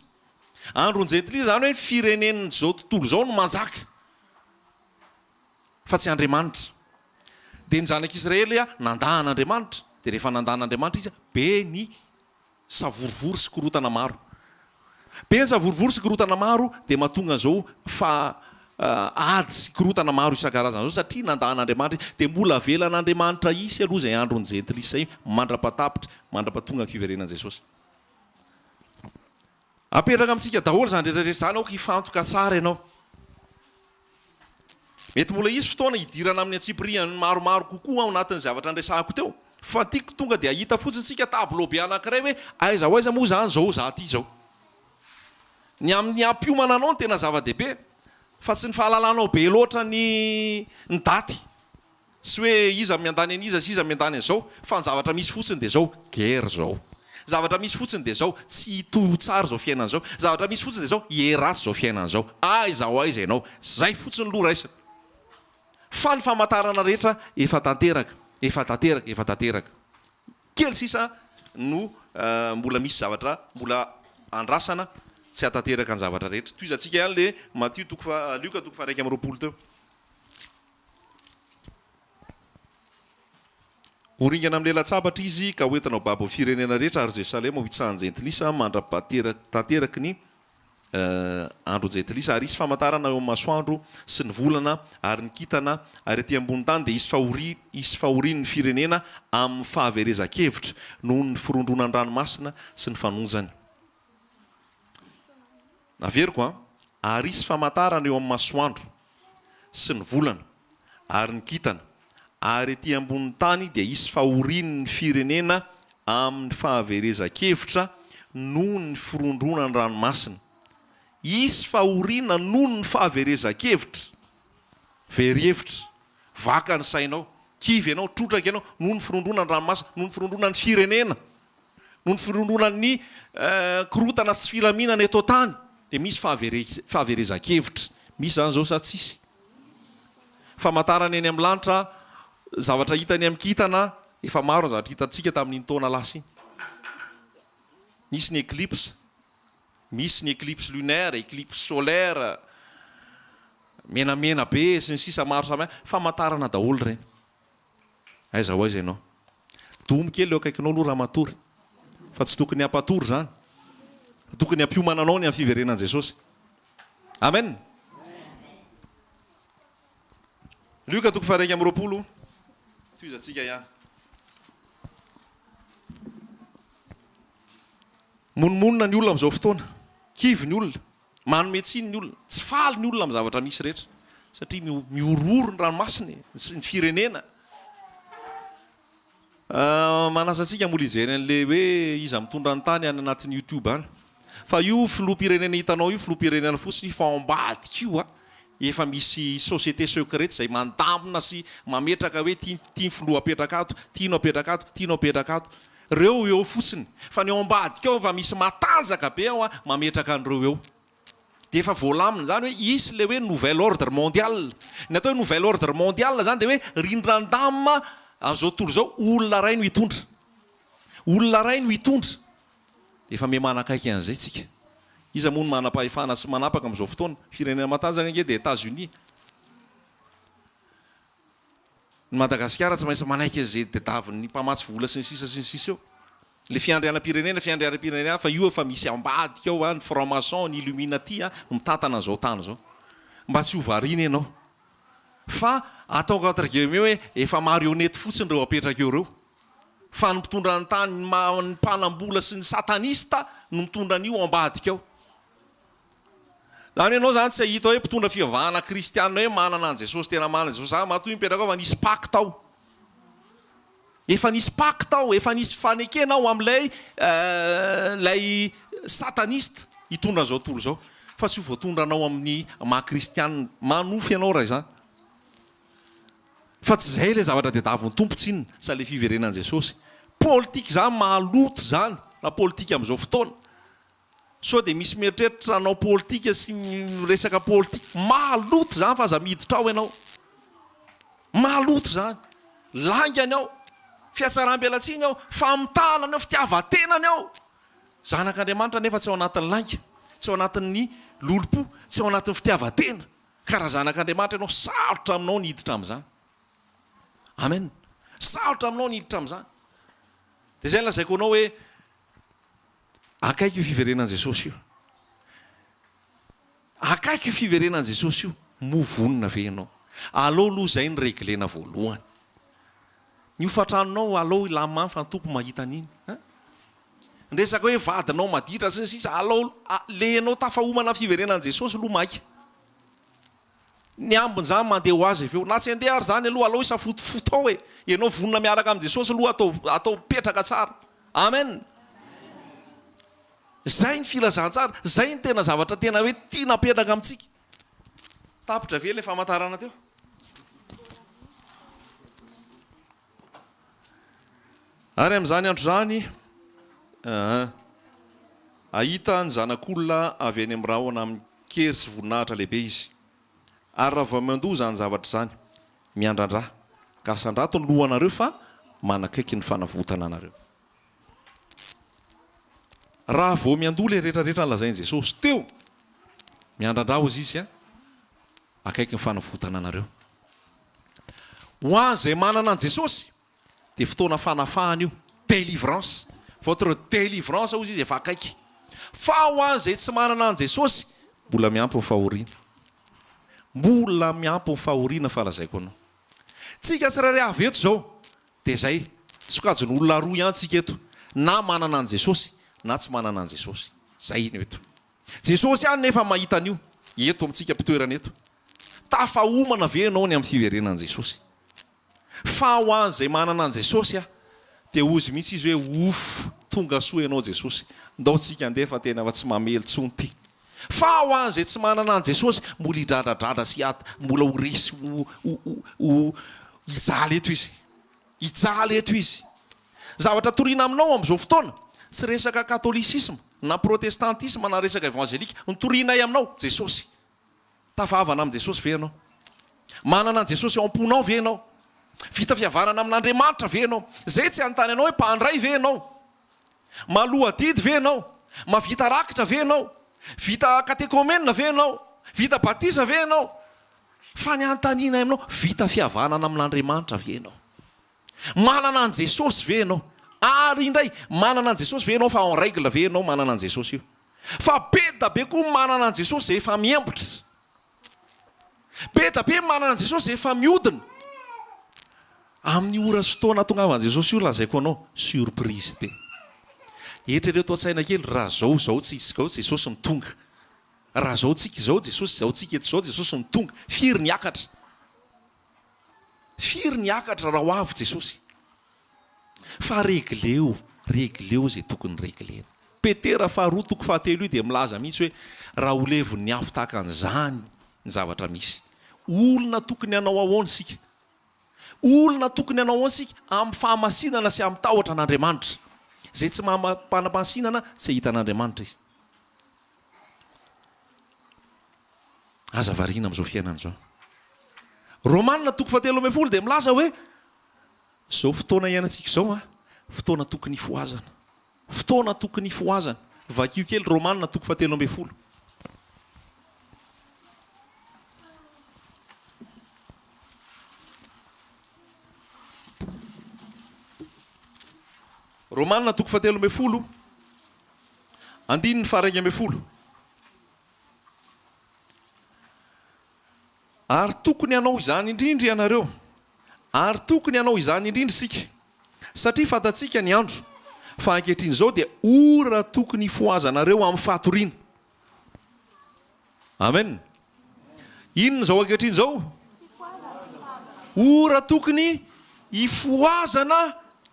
A: androny jentilisa zany hoe firenen'ny zao tontolo zao no manjaka fa tsy andriamanitra dia ny zanak'Israely nandahan'andriamanitra dia rehefa nandahan'andriamanitra izy be ny savorovory sy korotana maro be ny savorovory sy korotana maro dia mahatonga zao fa ady sy korotana maro isan-karazana zao satria nandahan'andriamanitra dia mbola velan'andriamanitra isy aloha zay androny jentilisa zay mandrapatapitra mandrapatonga ny fiverenan'i Jesosy apetraka amintsika daholo zany rehetrarehetra zany aoka hifantoka tsara ianao mety mbola isy fotoana hidirana amin'ny antsipiriany maromaro kokoa ao anatin'ny zavatra andresahako teo fa tiako tonga dia hita fotsiny tsika tableau be anankiray hoe aiza ho aiza moa zany zao zaty zao ny amin'ny ampiomana anao ny tena zava-dehibe fa tsy ny fahalalanao be loatra ny daty sy hoe iza miandany aniza sy iza miandany an'izao fa ny zavatra misy fotsiny dia zao guerre zao zavatra misy fotsiny dia zao tsy hito tsara zao fiainana zao zavatra misy fotsiny dia zao hieratsy zao fiainana zao aiza ho aiza ianao zay fotsiny loha raisina fa ny famantarana rehetra efa tanteraka kely sisa no mbola misy zavatra mbola andrasana tsy hatanteraka ny zavatra rehetra toy izantsika ihany le Matthieu Luka 1:20 teo oringana amin'ny lela-tsabatra izy ka hoentanao babo firenena rehetra ary Jerusalema ho hitsahan'ny jentilisa mandra-tanteraky ny andro jentilisa ary isy famantarana eo amin'ny masoandro sy ny volana ary ny kitana ary aty ambony tany dia isy fahorian'ny firenena amin'ny fahaverezan-kevitra noho ny firondronan-dranomasina sy ny fanonjany averiko ary isy famantarana eo amin'ny masoandro sy ny volana ary ny kitana ary aty ambony tany dia isy fahorian'ny firenena amin'ny fahaverezan-kevitra noho ny firondronan-dranomasina isy fahoriana noho ny fahaverezan-kevitra verihevitra vaka ny sainao kivy ianao trotraka ianao noho ny firondronany ranomasina noho ny firondronany firenena noho ny firondronany korotana sy filaminana eto tany dia misy fahaverezan-kevitra misy zany zao sa tsisy famantarana eny amin'ny lanitra zavatra hitany amin'ny kitana efa maro zavatra hitantsika tamin'iny taona lasa iny misy ny éclipse misy ny éclipse lunaire éclipse solaire menamena be sy ny sisa maro samy famantarana daholo reny aiza ho aiza ianao domy kely eo akaikinao aloha raha matory fa tsy tokony hampatory zany tokony hampiomana anao ny amin'ny fiverenan'i Jesosy amen Luka 1:20 toy izantsika ihany monomonina ny olona amin'izao fotoana kivy ny olona manome tsiny ny olona tsy faly ny olona amin'ny zavatra misy rehetra satria miororo ny ranomasiny ny firenena manasantsika mbola hijery an'le hoe iza mitondra ny tany any anatin'ny YouTube any fa io filoham-pirenena hitanao io filoham-pirenena fotsiny fa ambadika io efa misy société secrète zay mandamina sy mametraka hoe tia filoha apetraka ato tianao apetraka ato tianao apetraka ato reo eo fotsiny fa ny ao ambadika ao fa misy matanjaka be ao mametraka an'ireo eo dia efa voalamina zany hoe isy le hoe nouvel ordre mondial ny atao hoe nouvel ordre mondial zany dia hoe rindran-damina azao tontolo zao olona ray no hitondra olona ray no hitondra dia efa memanakaiky an'izay tsika iza moa no manam-pahefana sy manapaka amin'izao fotoana firenena matanjaka nge dia États-Unis ny Madagasikara tsy maintsy manaiky zay tadiavin'ny mpamatsy vola sy ny sisa eo le fiandrianam-pirenena fa io efa misy ambadika ao ny franc-maçon ny Illuminati mitantana an'izao tany zao mba tsy ho variana ianao fa ataoko entre guillemets hoe efa marionnette fotsiny reo apetraka eo reo fa ny mitondra ny tany ny mpanambola sy ny satanista no mitondra an'io ambadika ao zany ianao zany tsy ahita hoe mpitondra fivavahana kristianina hoe manana an Jesosy tena manana Jesosy za matoy mipetraka ao fa nisy pacte ao efa nisy pacte ao efa nisy fanekena ao amin'ilay lay satanista hitondra an'izao tontolo zao fa tsy ho voatondra anao amin'ny maha-kristianina manofy ianao raha izany fa tsy zay le zavatra diadaviny tompontsinina sa le fiverenan'i Jesosy politika zany mahaloto zany na politika amin'izao fotoana so dia misy mieritreritra anao politika sy resaka politika maloto zany fa aza miditra ao ianao maloto zany langany ao fiatsaram-belatsiny ao famitahana ao fitiavan-tenany ao zanak'Andriamanitra nefa tsy ao anatin'ny langa tsy ao anatin'ny lolopo tsy ao anatin'ny fitiavan-tena karaha zanak'Andriamanitra ianao sarotra aminao ny hiditra amin'izany amen sarotra aminao ny hiditra amin'izany dia zay lazaiko anao hoe akaiky io fiverenan'i Jesosy io akaiky io fiverenan'i Jesosy io movonina ve ianao aleo aloha zay ny reglena voalohany ny ofatranonao aleo ilamamy fa ny tompo mahita an'iny ndresaka hoe vadinao maditra sisa aleo le anao tafahomana fiverenan'i Jesosy aloha maika ny ambiny zany mandeha ho azy aveo na tsy andeha ary zany aloha aleo isafotofoto ao hoe ianao vonona miaraka amin'i Jesosy aloha atao petraka tsara amen zay ny filazantsara zay ny tena zavatra tena hoe tia napetraka amintsika tapitra ve le famantarana teo ary amin'izany andro zany ahita ny zanak'olona avy any amin'ny rahona amin'ny kery sy voninahitra lehibe izy ary raha vao mandoha zany zavatra zany miandrandra ka sandrato ny lohanareo fa manakaiky ny fanavotana anareo raha vao miandoha le rehetrarehetra nlazain'i Jesosy teo miandrandra ozy izy akaiky ny fanavotana anareo ho an'izay manana an' Jesosy dia fotoana fanafahana io délivrance votre délivrance ozy izy efa akaiky fa ho an'izay tsy manana an' Jesosy mbola miampy ny fahoriana mbola miampy ny fahoriana falazaiko anao tsika tsirairay avy eto zao dia zay sokajin'olona roa ihany tsika eto na manana an' Jesosy na tsy manana an' Jesosy zay iny eto Jesosy ihany nefa mahita an'io eto amintsika mpitoerana eto tafahomana ve ianao ny amin'ny fiverenan'i Jesosy fa ho an'izay manana an' Jesosy dia ozy mihitsy izy hoe ofo tonga soa ianao Jesosy ndao tsika andeha fa tena fa tsy mamely tsony ty fa ho an'izay tsy manana an' Jesosy mbola hidradradratra sy mbola ho resy hijaly eto izy hijaly eto izy zavatra toriana aminao amin'izao fotoana tsy resaka katôlisisma na protestantisma na resaka evangelika nitorianay aminao Jesosy tafavana amin'i Jesosy ve ianao manana an' Jesosy ao am-ponao ve ianao vita fihavanana amin'Andriamanitra ve ianao zay tsy anontany ianao hoe mpandray ve ianao maloha didy ve ianao mavita rakitra ve ianao vita katekomenina ve ianao vita batisa ve ianao fa ny antanina aminao vita fihavanana amin'Andriamanitra ve ianao manana an' Jesosy ve ianao ary indray manana an' Jesosy ve ianao fa en règle ve ianao manana an' Jesosy io fa be da be koa manana an' Jesosy zay efa miembotra be da be manana an' Jesosy zay efa miodina amin'ny ora sy fotoana tongavan'i Jesosy io lazaiko anao surprise be etrareo tao an-tsaina kely raha zao tsika Jesosy ny tonga raha zao tsika zao Jesosy zao tsika eto zao Jesosy ny tonga firy ny akatra raha ho avy Jesosy fa regleo zay tokony reglena Petera faharoa toko fahatelo io dia milaza mihitsy hoe raha ho levon'ny afo tahaka an'izany ny zavatra misy olona tokony hanao ahoana sika olona tokony hanao ahoana sika amin'ny fahamasinana sy amin'ny tahotra an'Andriamanitra zay tsy manam-pahasinana tsy hita an'Andriamanitra izy aza variana amin'izao fiainana izao Romanina toko fahatelo ambin'ny folo dia milaza hoe zao fotoana iainantsika zao fotoana tokony foazana vakio kely Romanina toko fahatelo ambin'ny folo Romanina toko fahatelo ambin'ny folo andininy faraika ambin'ny folo ary tokony hanao izany indrindra ianareo ary tokony hanao izany indrindra isika satria fantatsika ny andro fa ankehitriny zao dia ora tokony hifoazanareo amin'ny fatoriana amen inona zao ankehitriny zao ora tokony hifoazana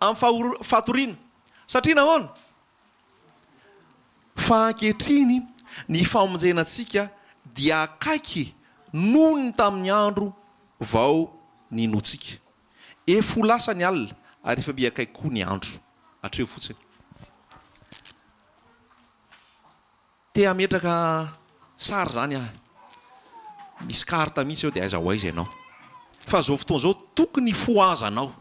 A: amin'ny fatoriana satria nahoana fa ankehitriny ny famonjenantsika dia akaiky noho ny tamin'ny andro vao ninotsika efa ho lasa ny alina ary efa miakaiky koa ny andro atreo fotsiny te ametraka sary zany ah misy karta mihitsy eo dia aiza ho aiza ianao fa zao fotoana zao tokony foazanao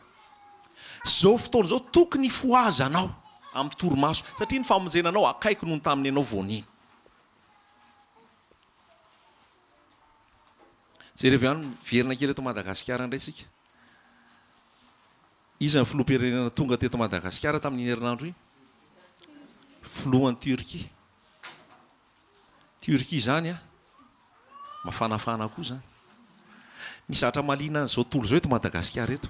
A: zao fotoana zao tokony foazanao amin'ny torimaso satria ny famonjenanao akaiky noho ny taminy ianao voaniny jerevy any verina kely eto Madagasikara indray tsika izy ny filoham-pirenena tonga teto Madagasikara tamin'ny herinandro iny filohan'ny Turquie zany a mafanafana koa zany misatra malina zao tolo zao eto Madagasikara eto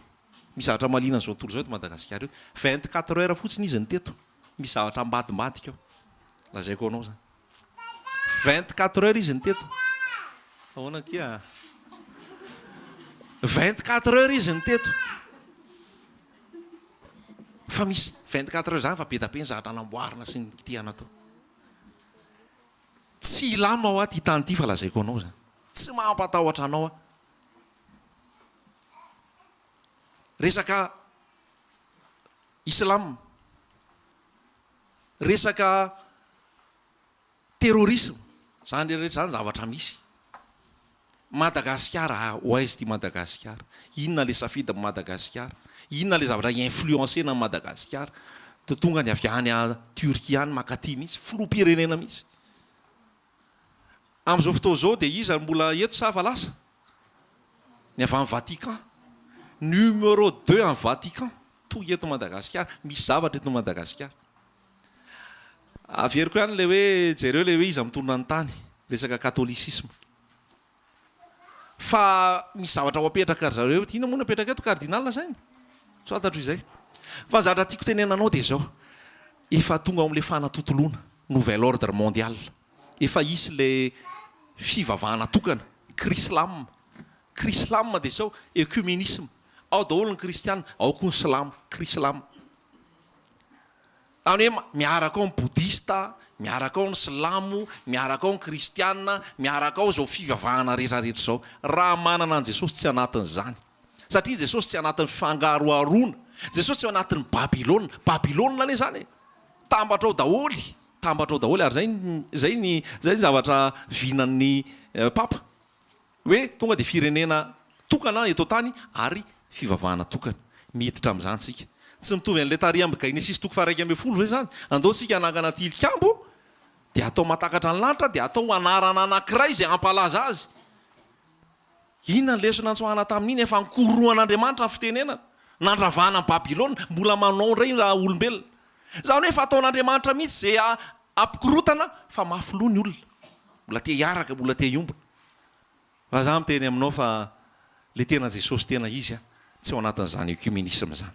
A: misatra malina zao tolo zao eto Madagasikara eto 24 heures fotsiny izy ny teto misy zavatra ambadimbadika ao lazaiko anao zany 24 heures izy ny teto ahoana kia 24 heures izy ny teto fa misy 24 heures zany fa be da be ny zavatra anamboarina sy ny kitihana tao tsy ilama ao aty tany ity fa lazaiko anao zany tsy mampatahotra anao resaka islam resaka terrorisme zany rehetra zany zavatra misy Madagasikara ho aizy ty Madagasikara inona le safidy Madagasikara inona le zavatra influencena amin'ny Madagasikara dia tonga ny avy any a Turquie any makaty mihitsy filoham-pirenena mihitsy amin'izao fotoana zao dia izy mbola eto sa fa lasa ny avy amin'ny Vatican numéro 2 amin'ny Vatican tonga eto Madagasikara misy zavatra eto Madagasikara averiko ihany le hoe jereo le hoe izy mitondra ny tany resaka catholicisme fa misy zavatra ho apetraka zareo ina moa napetraka eto cardinal zany sotatro izay fa zavatra tiako tenenanao dia zao efa tonga ao amin'le fanatotoloana nouvel ordre mondial efa isy le fivavahana tokana krislam dia zao ecumenisme ao daholo ny kristiana ao koa ny slam krislam any hoe miaraka ao ny boudista miaraka ao ny slamo miaraka ao ny kristiana miaraka ao zao fivavahana rehetrarehetra zao raha manana an Jesosy tsy anatin'izany satria Jesosy tsy anatin'ny fangaroarona Jesosy tsy anatin'ny babilôna le zany tambatra ao daholy ary zay ny zavatra vinan'ny papa hoe tonga dia firenena tokana eto tany ary fivavahana tokana miditra amin'izany tsika tsy mitovy an'le tariamby Genesis toko fa 1:10 ve zany andao tsika anangana tilikambo dia atao matakatra ny lanitra dia atao anarana anankiray izay ampalaza azy inona ny lesona antsoahana tamin'iny efa nikorohan'Andriamanitra ny fitenenana nandravana ny Babilôna mbola manao indray raha olombelona zany hoe efa ataon'Andriamanitra mihitsy izay ampikorotana fa mafy loha ny olona mbola te hiaraka mbola te hiombona fa za miteny aminao fa le tena Jesosy tena izy tsy ao anatin'izany ecumenisme zany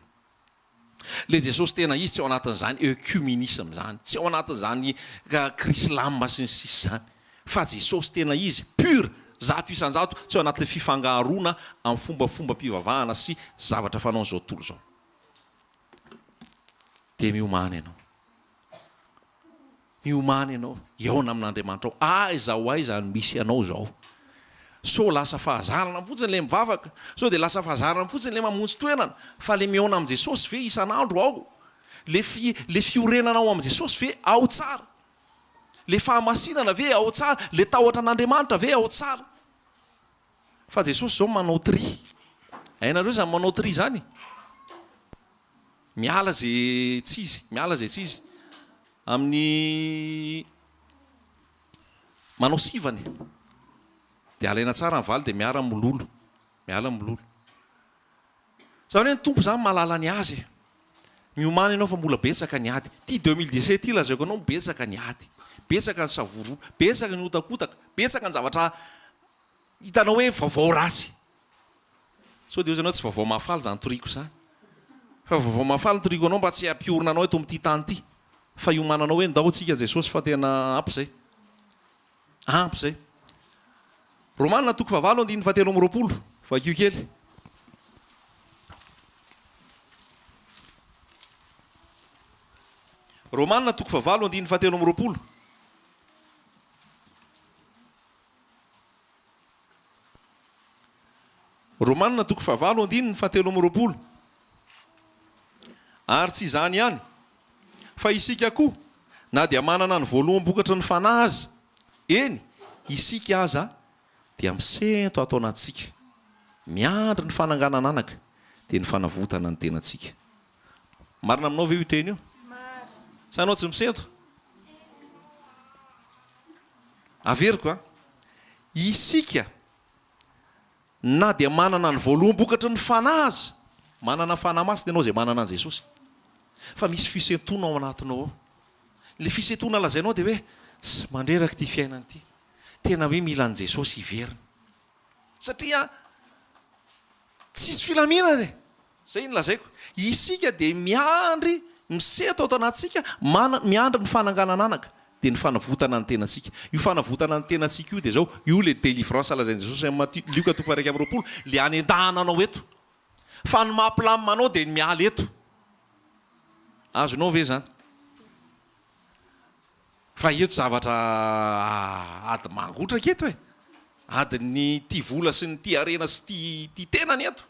A: le Jesosy tena izy tsy ao anatin'izany ecumenisme zany tsy ao anatin'izany krislam sy ny sisy zany fa Jesosy tena izy pur zato isan-jato tsy ao anatin'ny fifangaharona amin'ny fombafomba mpivavahana sy zavatra fanao zao tontolo zao dia miomany ianao iaona amin'Andriamanitra ao aiza ho aiza ny misy ianao zao so lasa fahazarana fotsiny le mivavaka so dia lasa fahazarana fotsiny le mamonjy toerana fa le miaona amin'i Jesosy ve isan'andro ao le fiorenanao amin'i Jesosy ve ao tsara le fahamasinana ve ao tsara le tahotra an'Andriamanitra ve ao tsara fa Jesosy zao manao tri hainareo zany manao tri zany miala zay tsy izy amin'ny manao sivany dia alaina tsara ny valy dia miara mololo zany hoe ny tompo zany mahalala ny azy miomany ianao fa mbola betsaka ny ady ty 2017 ty lazaiko anao betsaka ny ady betsaka ny savoro betsaka ny otakotaka betsaka ny zavatra hitanao hoe vaovao ratsy so dia ozy anao tsy vaovao mahafaly zany toriko zany fa vaovao mahafaly ny toriko anao mba tsy hampiorina anao eto amin'ity tany ity fa iomananao hoe ndao tsika Jesosy fa tena ampy zay Romanina toko 7:17 vakio kely Romanina toko 7:17 Romanina toko 7:17 ary tsy izany ihany fa isika koa na dia manana ny voaloham-bokatra ny fanahy aza eny isika aza dia misento atao anatsika miandry ny fananganana anaka dia ny fanavotana ny tenantsika. Marina aminao ve io teny io? Sa anao tsy misento? Averiko a isika na dia manana ny voaloham-bokatra ny fanahy aza manana fanahy masina ianao zay manana an' Jesosy fa misy fisentona ao anatinao ao. Le fisentona lazainao dia hoe mandreraka ty fiainana ity tena hoe mila an' Jesosy hiverina satria tsisy filaminana e. Zay ny lazaiko, isika dia miandry miseto ato anatsika miandry ny fananganana anaka dia ny fanavotana ny tenantsika. Io fanavotana ny tenantsika io dia zao io le délivrance lazain'i Jesosy amin'ny Lioka 1:20 le anendahananao eto fa ny mahampilaminanao dia ny miala eto. Azonao ve zany? Fa eto zavatra ady mangotraka eto e, ady ny ty vola sy ny ty arena sy ty tenany eto.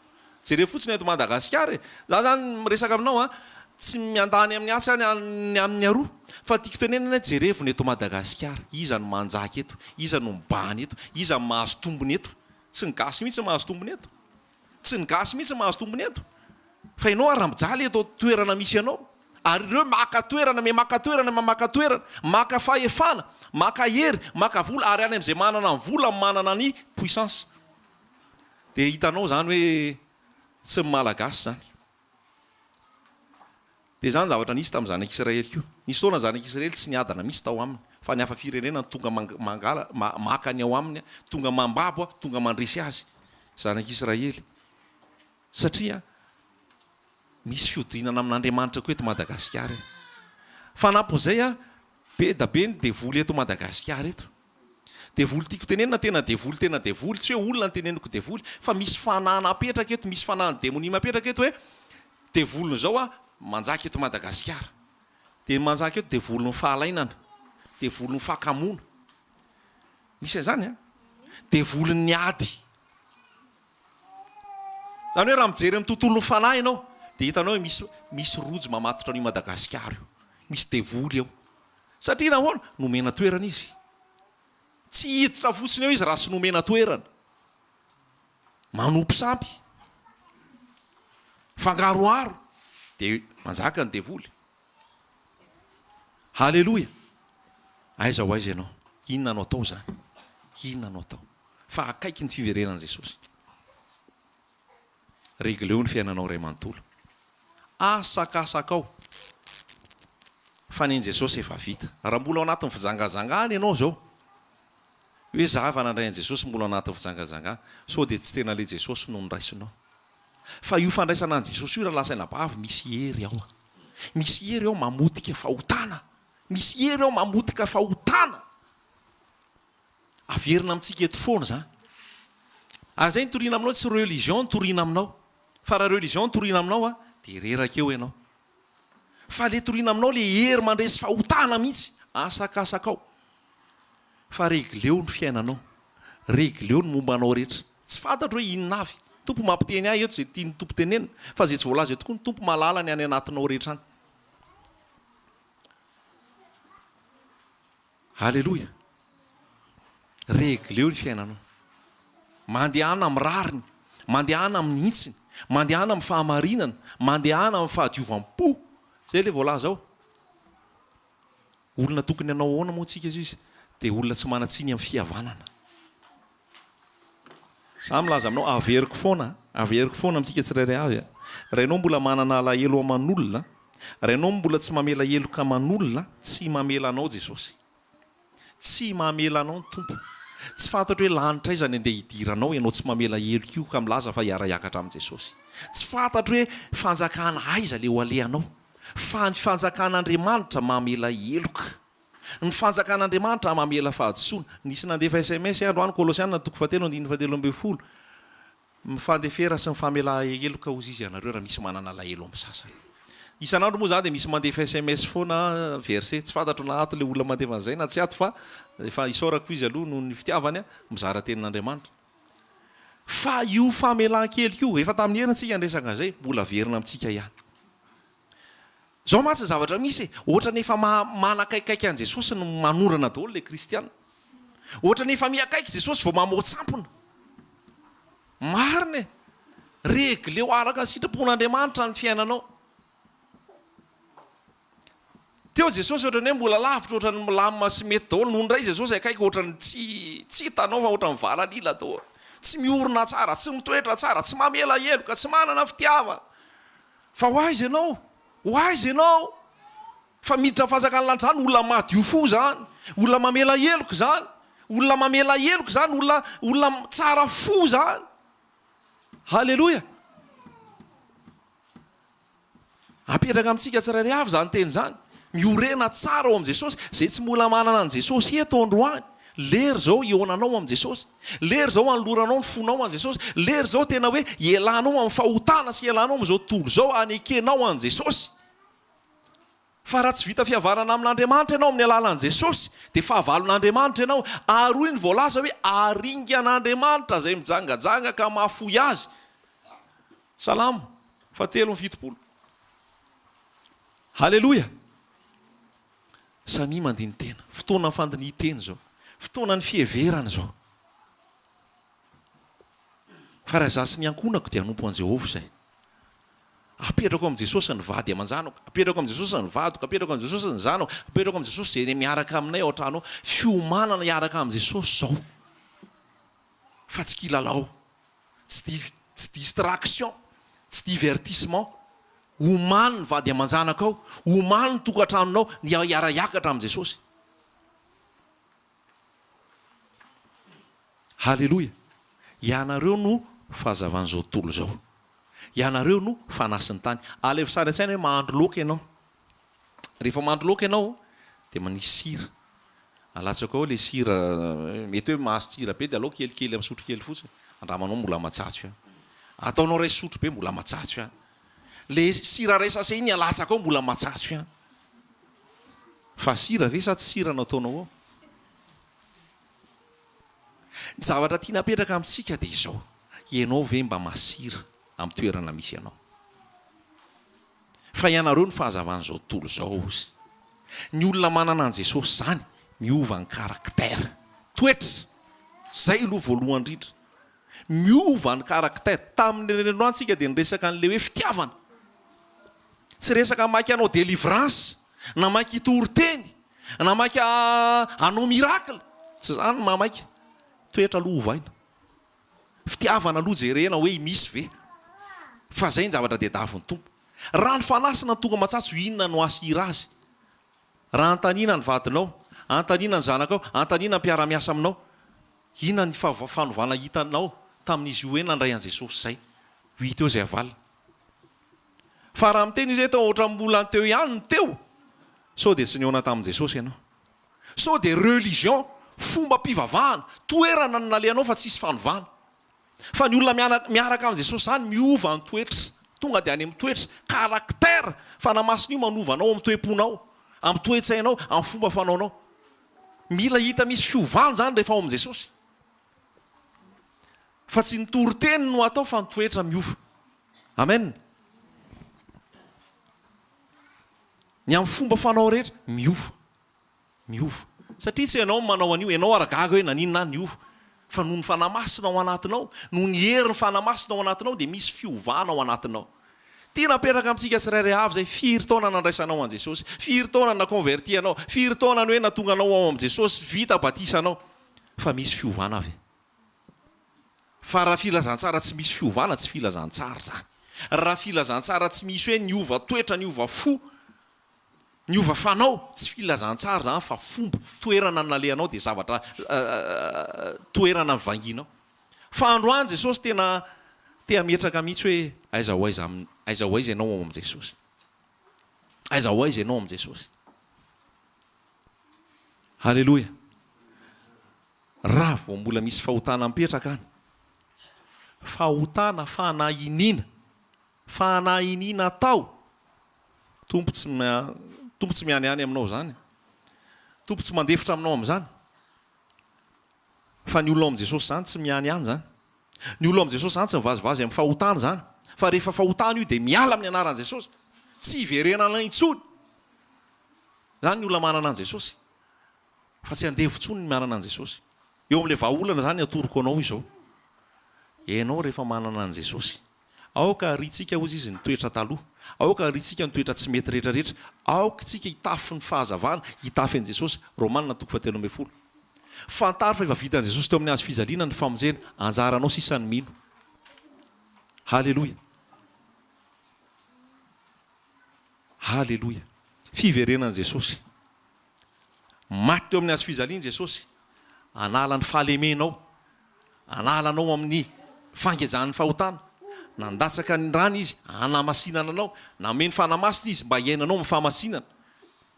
A: Jereo fotsiny eto Madagasikara e. Za zany miresaka aminao a tsy miandany amin'ny atsy any amin'ny aroa fa tiako tenenana jerevony eto Madagasikara. Iza no manjaka eto, iza no mibany eto, iza no mahazo tombony eto. Tsy ny gasy mihitsy mahazo tombony eto, tsy ny gasy mihitsy mahazo tombony eto fa ianao arambijaly eto toerana misy ianao. Ary ireo maka toerana maka toerana maka fahefana maka hery maka vola ary any amin'izay manana ny vola manana ny puissance. Dia hitanao zany hoe tsy malagasy zany. Dia zany zavatra nisy tamin'ny zanak'Israely io. Nisy fotoana zanak'Israely tsy niadana misy tao aminy fa ny hafa firenena tonga mangala maka ny ao aminy tonga mambabo tonga mandresy azy zanak'Israely satria misy fiodinana amin'Andriamanitra koa eto Madagasikara. Fanampin'izay a be da be ny devoly eto Madagasikara eto. Devoly tiako tenenina tena devoly tsy hoe olona ny teneniko devoly fa misy fanahy napetraka eto, misy fanahy ny démonie mapetraka eto hoe devolony zao a manjaka eto Madagasikara. Dia manjaka eto devolony fahalainana, devolony fakamoana. Misy an'izany a devolony ady. Zany hoe raha mijery amin'ny tontolon'ny fanahy ianao dia hitanao hoe misy rojo mamatotra an'io Madagasikara io, misy devoly eo satria nahoana nomena toerana izy. Tsy hiditra fotsiny eo izy raha sy nomena toerana. Manompo sampy fangaroaro dia manjaka ny devoly. Halleloja. Aiza ho aiza ianao, inona no atao zany, inona no atao fa akaiky ny fiverenan'i Jesosy. Regleo ny fiainanao ray manontolo, asakasakao fa ny Jesosy efa vita. Raha mbola ao anatin'ny fijangajangana ianao zao hoe za efa nandray an' Jesosy mbola ao anatin'ny fijangajangana sao dia tsy tena le Jesosy no niraisinao. Fa io fandraisana an' Jesosy io raha lasaina bavy misy hery ao, misy hery ao mamotika fahotana, misy hery ao mamotika fahotana. Averina amintsika eto foana zany. Ary zay nitoriana aminao tsy religion nitoriana aminao fa raha religion nitoriana aminao a dia reraka eo ianao. Fa le toriana aminao le hery mandresy fahotana mihitsy asakasakao. Fa regleo ny fiainanao, regleo ny mombanao rehetra. Tsy fantatro hoe inona avy. Tompo mampiteny ahy eto zay tiany tompo tenenina fa zay tsy voalaza tokoa ny tompo malala ny any anatinao rehetra any. Halleloja. Regleo ny fiainanao. Mandehana amin'ny rariny, mandehana amin'ny hitsiny, mandehana amin'ny fahamarinana, mandehana amin'ny fahadiovam-po. Zay le voalaza ao. Olona tokony anao ahoana moa tsika izy dia olona tsy manatsiny amin'ny fihavanana. Za milaza aminao averiko foana amintsika tsirairay avy. Raha ianao mbola manana alahelo aman'olona, raha ianao mbola tsy mamela heloka aman'olona, tsy mamela anao Jesosy. Tsy mamela anao ny tompo. Tsy fantatro hoe lanitra izany andeha hidiranao ianao tsy mamela heloka io ka milaza fa hiara-hiakatra amin'i Jesosy. Tsy fantatro hoe fanjakana aiza le ho alehanao fa ny fanjakan'Andriamanitra mamela heloka. Ny fanjakan'Andriamanitra mamela fahadisoana. Nisy nandefa SMS androany Kolosiana 3:7-7 mifandefera sy mifamela heloka hozy izy ianareo raha misy manana alahelo amin'ny sasany. Isan'andro moa zany dia misy mandefa SMS foana verset tsy fantatro na ato le olona mandefa an'izay na tsy ato fa efa isaorako izy aloha noho ny fitiavany mizara tenin'Andriamanitra. Fa io famelan-keloka io efa tamin'ny herinantsika andresaka an'izay mbola verina amintsika ihany. zao matsy ny zavatra misy ohatra nefa manakaikaiky an' jesosy no manorana daholo le kristiana ohatra nefa miakaiky jesosy vao mamoatsampona marina regleo araka ny sitrapon'andriamanitra ny fiainanao teo jesosy ohatrany hoe mbola lavitra ohatrany milamina sy mety daholo noho ndray jesosy akaiky ohatrany tsy hitanao fa ohatrany valalila daholo tsy miorina tsara tsy mitoetra tsara tsy mamela eloka tsy manana fitiava fa hoaizy ianao fa miditra fazaka ny lantrany olona madio fo zany olona mamela eloko zany olona mamela eloko zany olona tsara fo zany halleloia apetraka amintsika tsirairay avy zany teny zany miorena tsara ao am' jesosy zay tsy mbola manana an' jesosy eto androany lery zao ionanao am' jesosy lery zao anloranao ny fonao an' jesosy lery zao tena hoe elanao amin'ny fahotana sy elanao am'izao tontolo zao anekenao an' jesosy fa raha tsy vita fihavanana amin'andriamanitra ianao amin'ny alalan'i jesosy dia fahavalon'andriamanitra ianao ary ny voalaza hoe aringan'andriamanitra zay mijangajanga ka mahafoy azy salamo fa 7:70 halleloia samy mandiny tena fotoana ny fandiniteny zao fotoana ny fieverana zao fa raha za sy ny ankonako dia anompo an' Jehovah zay apetrako am' jesosy ny vady aman-janako apetrako am' jesosy ny vadiko apetrako am' jesosy ny zanako apetrako am' jesosy zay miaraka aminay ao an-trano fiomanana hiaraka am' jesosy zao fa tsy kilalao tsy distraction tsy divertissement omany ny vady aman-janaka ao omany ny tokantranonao ny hiara-hiakatra am' jesosy halleloia ianareo no fahazavan'izao tontolo zao ianareo no fanasin'ny tany alefa sany an-tsaina hoe mahandro loka ianao rehefa mahandro loka ianao dia manisy sira alatsaka ao le sira mety hoe mahasitsira be dia alao kelikely amin'ny sotro kely fotsiny andramanao mbola matsatso ihany ataonao ray sotro be mbola matsatso ihany le sira ray sase iny alatsaka ao mbola matsatso ihany fa sira ve sa tsy sira nataonao ao ny zavatra tia napetraka amintsika dia izao ianao ve mba masira amin'ny toerana misy ianao fa ianareo ny fahazavan'izao tontolo zao izy ny olona manana an' jesosy zany miova ny karaktera toetra zay aloha voalohany indrindra miova ny karaktera tamin'ny renoantsika dia niresaka an'le hoe fitiavana tsy resaka maiky anao délivrance na maiky itoriteny na maiky anao miracle tsy zany mamaiky toetra aloha ovaina fitiavana aloha jerena hoe misy ve fa zay ny zavatra dia daviny tompo raha ny fanasina ny tonga matsatso inona no asira azy raha antanina ny vadinao antanina ny zanakao antanina ny mpiara-miasa aminao inona ny fanovana hitanao tamin'izy io hoe nandray an' jesosy zay hita eo zay avalina fa raha miteny izy tao ohatra mbola ny teo ihany ny teo sao dia tsy niona tamin'i jesosy ianao sao dia religion fomba mpivavahana toerana ny naleanao fa tsisy fanovana fa ny olona miaraka amin' jesosy zany miova ny toetra tonga dia any amin'ny toetra karaktera fa namasina io manovanao amin'ny toeponao amin'ny toetsainao amin'ny fomba fanaonao mila hita misy fiovana zany rehefa ao amin' jesosy fa tsy nitoriteny no atao fa ny toetra miova amen ny amin'ny fomba fanao rehetra miova satria tsy ianao manao an'io ianao aragaga hoe naninona ny miova fa noho ny fanamasina ao anatinao noho ny herin'ny fanamasina ao anatinao dia misy fiovana ao anatinao tia napetraka amintsika tsirairay avy zay firy taona nandraisanao an' jesosy firy taona nakonverti anao firy taona ny hoe natonga anao ao am' jesosy vita batisanao fa misy fiovana avy fa raha filazantsara tsy misy fiovana tsy filazantsara zany raha filazantsara tsy misy hoe niova toetra niova fo niova fanao tsy filazantsara zany fa fomba toerana naleanao dia zavatra toerana ny vanginao fa androany jesosy tena metraka mihitsy hoe aiza ho aiza ianao ao am' jesosy aiza ho aiza ianao am' jesosy halleloia raha vao mbola misy fahotana mipetraka any fahotana fanahiniana tao tompo tsy mianiany aminao zany tompo tsy mandefitra aminao am'zany fa ny olona am' jesosy zany tsy miany any zany ny olona am' jesosy zany tsy mivazivazy amin'ny fahotana zany fa rehefa fahotana io dia miala amin'ny anaran' jesosy tsy iverenana intsony zany ny olona manana an Jesosy fa tsy andevotsony ny manana an Jesosy. Eo amin'ilay vahaolana zany atoroko anao izao. Ianao rehefa manana an Jesosy, aoka ritsika ozy izy ny toetra taloha, aoka ritsika ny toetra tsy mety rehetrarehetra, aoka tsika hitafy ny fahazavana, hitafy an Jesosy. Romanina 13:10. Fantaro fa efa vitan Jesosy teo amin'ny hazo fijaliana ny famonjena, anjaranao sisa ny mino. Halleloja. Halleloja. Fiverenan Jesosy. Maty teo amin'ny hazo fijaliana Jesosy, anala ny fahalemenao, analanao amin'ny fangejan'ny fahotana, nandatsaka ny rany izy, anamasinana anao, nameny fanamasina izy mba hiainanao amin'ny fahamasinana,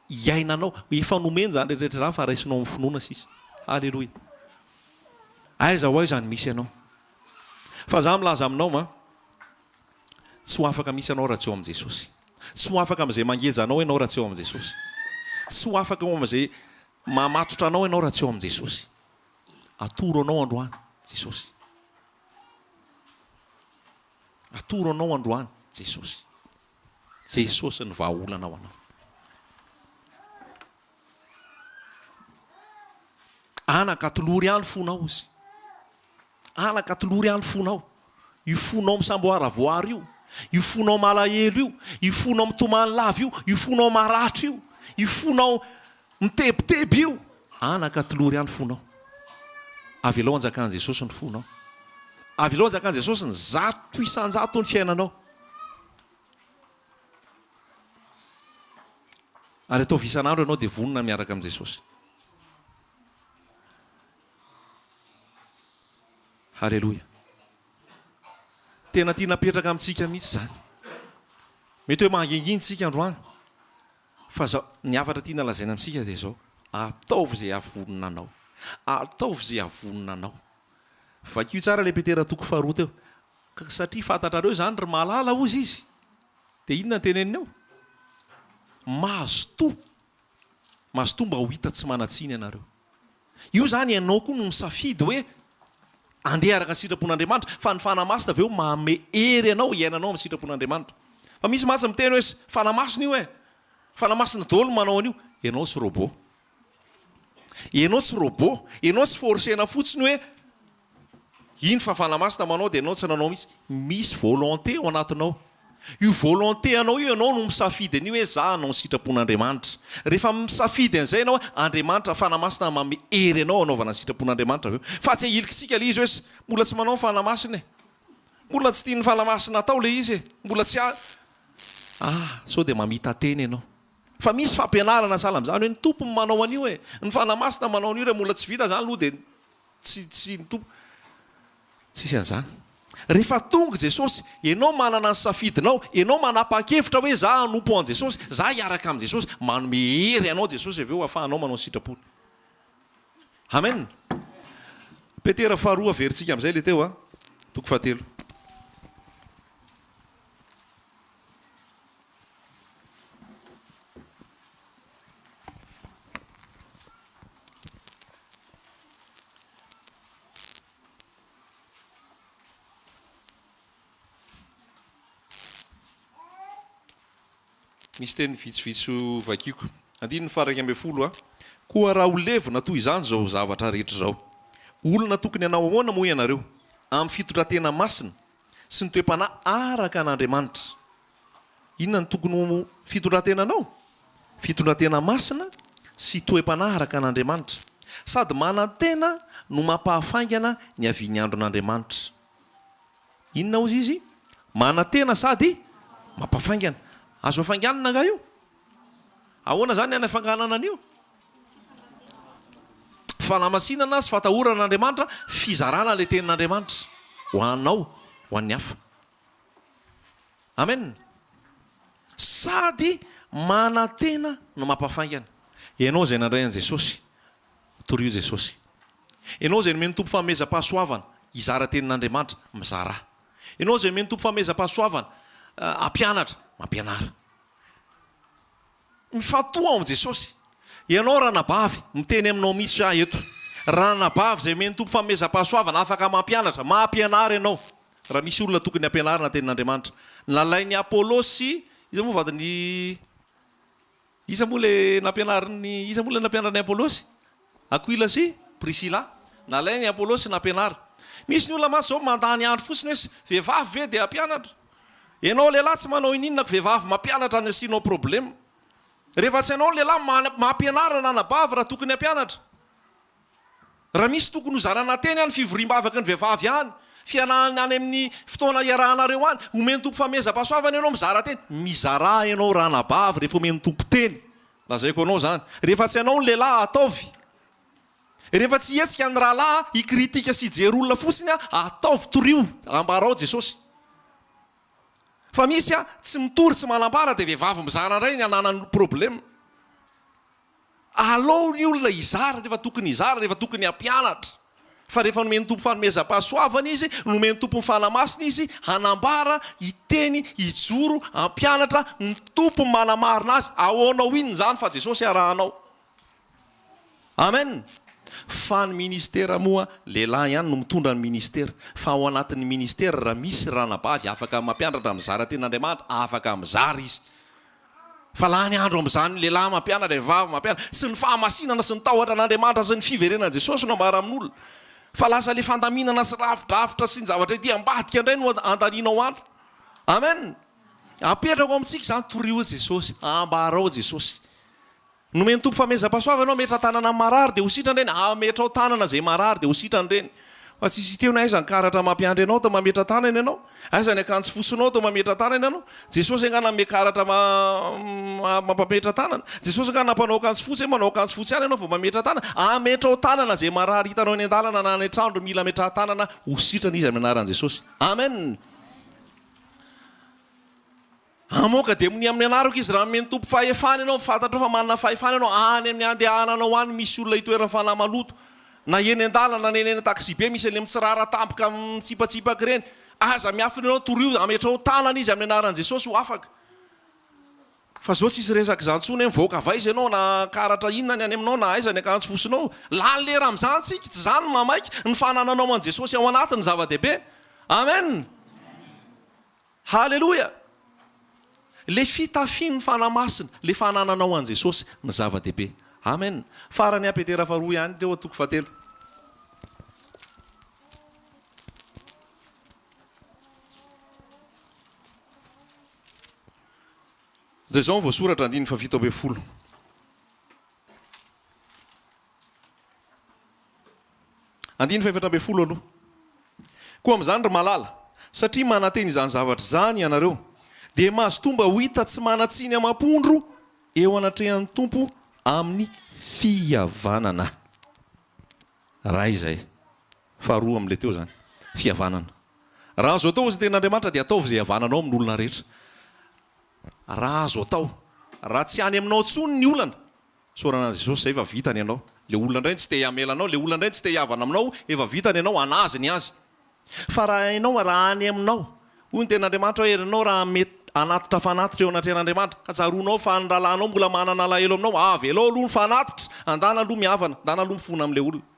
A: hiainanao, efa nomeny zany rehetrarehetra zany fa raisinao amin'ny finoana sisa. Halleloja. Aiza ho aiza ny misy anao. Fa za milaza aminao ma, tsy ho afaka misy anao raha tsy eo amin'i Jesosy. Tsy ho afaka amin'izay mangeja anao ianao raha tsy eo amin'i Jesosy. Tsy ho afaka amin'izay mamatotra anao ianao raha tsy eo amin'i Jesosy. Atoro anao androany Jesosy. Atoro anao androany Jesosy. Jesosy ny vahaolana ho anao. Anakatolory ihany fonao izy. Anakatolory ihany fonao. Io fonao misamboara voary io, io fonao malahelo io, io fonao mitomany lava io, io fonao maratra io, io fonao mitebiteby io. Anakatolory ihany fonao. Avy aloha anjakan Jesosy ny fonao. Avy aloha anjakan Jesosy ny zato isan-jato ny fiainanao. Ary atao visan'andro ianao dia vonona miaraka amin'i Jesosy. Halleloja. Tena tia napetraka amintsika mihitsy zany. Mety hoe mangingintsika androany. Fa ny hafatra tia nalazaina amintsika dia zao, ataovy izay avonina anao. Ataovy izay avonina anao. Vakio tsara ilay Petera 2:2 teo. Satria fantatrareo zany ry malala ozy izy. Dia inona ny teneniny ao? Mazotoa. Mazotoa mba ho hita tsy manatsiny ianareo. Io zany ianao koa no misafidy hoe andeha araka ny sitrapon'Andriamanitra, fa ny fanamasina avy eo maome hery anao hiainanao amin'ny sitrapon'Andriamanitra. Fa misy masina miteny hoe fanamasina io fanamasina daholo manao an'io. Ianao tsy robot. Ianao tsy robot, ianao tsy forcena fotsiny hoe iny fa fanamasina manao dia ianao tsy nanao mihitsy. Misy volonté ao anatinao. Io volonté anao io ianao no misafidy an'io hoe za anao ny sitrapon'Andriamanitra. Rehefa misafidy an'izay ianao Andriamanitra fanamasina maome hery anao anaovana ny sitrapon'Andriamanitra avy eo. Fa tsy hilikitsika ilay izy hoe mbola tsy manao fanamasina e. Mbola tsy tiany fanamasina atao ilay izy e. Mbola tsy sao dia mamita teny ianao. Fa misy fampianarana sahala amin'izany hoe ny tompony manao an'io e. Ny fanamasina manao an'io rehefa mbola tsy vita zany aloha dia tsy ny tompo. Tsisy an'izany. Rehefa tonga Jesosy, ianao manana ny safidinao, ianao manapa-kevitra hoe za hanompo an Jesosy, za hiaraka amin'i Jesosy, manome hery anao Jesosy avy eo ahafahanao manao sitrapony. Amen. Petera 2 averintsika amin'izay le teo 2:3. Misy teny vitsivitso vakiko. 1:40. Koa raha ho levona toy izany zao zavatra rehetra zao. Olona tokony hanao ahoana moa ianareo? Amin'ny fitondratena masina sy ny toe-panahy araka an'Andriamanitra. Inona ny tokony ho fitondrantenanao? Fitondratena masina sy toe-panahy araka an'Andriamanitra. Sady manantena no mampahafaingana ny havian'ny andron'Andriamanitra. Inona ozy izy? Manantena sady mampahafaingana. Azo afanganana nga io? Ahoana zany any afanganana an'io? Fanamasinana sy fatahoran'Andriamanitra, fizarana ilay tenin'Andriamanitra ho anao, ho an'ny hafa. Amen. Sady manantena no mampahafaingana. Ianao izay nandray an Jesosy, torio Jesosy. Ianao izay nomeny tompo fanomezam-pahasoavana, hizara tenin'Andriamanitra, mizara. Ianao izay nomeny tompo fanomezam-pahasoavana, hampianatra, mampianara. Mifatoa ao Jesosy. Ianao ranabavy, miteny aminao mihitsy eto. Ranabavy izay meny tompo fanomezam-pahasoavana, afaka mampianatra, mampianara ianao. Raha misy olona tokony hampianarana tenin'Andriamanitra. Nalain'ny Apôlôsy iza moa vadiny isa moa le nampianariny isa moa le nampianarany Apôlôsy Aquila sy Priscilla nalay ny Apôlôsy nampianary misy ny olona masy zao mandany andro fotsiny hoe vehivavy ve dia ampianatra ianao lehilahy tsy manao ininona vehivavy mampianatra ny asianao problème rehefa tsy ianao lehilahy mampianarana anabavy raha tokony ampianatra raha misy tokony ho zanana teny any fivoriam-bavaka ny vehivavy any fianahany any amin'ny fotoana iarahanareo any omeny tompo fameza-pahasoavana ianao mizara teny mizara ianao raha anabavy rehefa omeny tompo teny lazaiko anao zany rehefa tsy ianao ny lehilahy ataovy rehefa tsy hetsika ny rahalahy ikritika sy ijery olona fotsiny ataovy torio ambarao Jesosy fa misy tsy mitory tsy manambara dia vehivavy mizara indray ny ananany problème alao ny olona izara rehefa tokony izara rehefa tokony ampianatra fa rehefa nomeny tompo fanomezam-pahasoavana izy nomeny tompo ny fanamasina izy hanambara iteny ijoro ampianatra ny tompo manamarina azy ahoanao iny zany fa Jesosy arahanao amen fa ny ministera moa lehilahy ihany no mitondra ny ministera fa ao anatin'ny ministera raha misy ranabavy afaka mampianatra mizara ten'Andriamanitra afaka mizara izy fa laha ny andro amin'izany lehilahy mampianatra vehivavy mampianatra sy ny fahamasinana sy ny tahotra an'Andriamanitra sy ny fiverenan'i Jesosy no ambara amin'olona fa lasa le fandaminana sy ravidrafitra sy ny zavatra ity ambadika indray no andanianao andro amen apetrako amintsika zany torio Jesosy ambarao Jesosy nomeny tompo fameza-pahasoavana anao metra tanana marary dia ho sitrany reny ametrao tanana zay marary dia ho sitrany reny fa tsisy teo na aiza ny karatra mampiandry anao to mametra tanana ianao aiza ny akanjo fosinao to mametra tanana ianao Jesosy angana me karatra mampametra tanana Jesosy angana nampanao akanjo fotsy manao akanjo fotsy ihany ianao vao mametra tanana ametrao tanana zay marary hitanao ny an-dalana na ny an-trano mila metra tanana ho sitrany izy amin'ny anaran'i Jesosy amen amoka dia amin'ny anarako izy raha meny tompo fahefana ianao fantatro fa manana fahefana ianao any amin'ny andehananao any misy olona hitoerana fanahy maloto na eny an-dalana na eny taxi be misy le mitsirara tampoka mitsipatsipaky reny aza miafina ianao torio ametrao tanana izy amin'ny anaran'i Jesosy ho afaka fa zao tsisy resaka izany tsony mivoaka avaiza ianao na karatra inona ny any aminao na aiza ny akanjo fosinao lany lera amin'izany tsika tsy zany ny mamaiky ny fanananao an' Jesosy ao anatiny zava-dehibe amen halleloja le fitafiany fanamasina le fanananao an' Jesosy ny zava-dehibe amen farany apetera faharoa ihany teo atoko fahatelo dia zao voasoratra andiny fa fito amby folo andiny fa efatra amby folo aloha koa amin'izany ry malala satria mananteny izany zavatra zany ianareo dia mahazo tomba ho hita tsy manatsiny amam-pondro eo anatrehan'ny tompo amin'ny fihavanana raha izay faharoa amin'le teo zany fihavanana raha azo atao izy ten'Andriamanitra dia ataovy izay havananao amin'ny olona rehetra raha azo atao raha tsy any aminao tsony ny olana soranan'i Jesosy zay efa vitany ianao le olona indray tsy te hamelanao le olona indray tsy te havana aminao efa vitany ianao anaziny azy fa raha ianao raha any aminao hoy ny ten'Andriamanitra hoe herinao raha mety anatitra fanatitra eo anatrehan'Andriamanitra ka tsaroanao fa ny rahalanao mbola manana alahelo aminao avy aloha aloha ny fanatitra andana aloha mihavana andana aloha mifona amin'le olona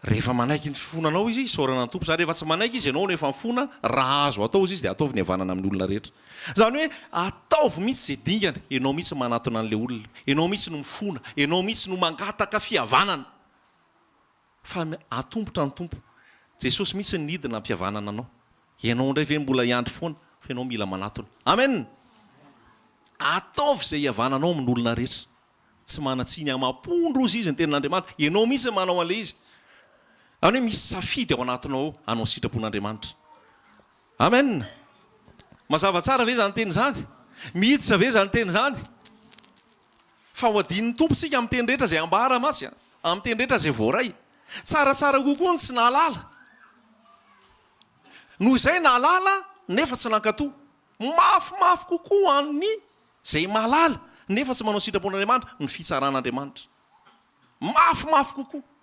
A: rehefa manaiky ny fifonanao izy saorana ny tompo zany rehefa tsy manaiky izy ianao no efa mifona raha azo atao izy dia ataovy ny havanana amin'ny olona rehetra zany hoe ataovy mihitsy zay dingana ianao mihitsy manatona an'le olona ianao mihitsy no mifona ianao mihitsy no mangataka fihavanana fa atombotra ny tompo Jesosy mihitsy nidina ampihavanana anao ianao indray ve mbola iandry foana fa ianao mila manatona amen ataovy zay havananao amin'ny olona rehetra tsy manatsiny amam-pondro izy izy ny ten'Andriamanitra ianao mihitsy manao an'le izy any hoe misy safidy ao anatinao anao sitrapon'Andriamanitra amen mazava tsara ve zany teny zany miditra ve zany teny zany fa ho adin'ny tompontsika amin'ny teny rehetra zay ambara matsy amin'ny teny rehetra zay voaray tsaratsara kokoa ny tsy nahalala noho izay nahalala nefa tsy nankatoa mafimafy kokoa any zay mahalala nefa tsy manao sitrapon'Andriamanitra ny fitsaran'Andriamanitra mafimafy kokoa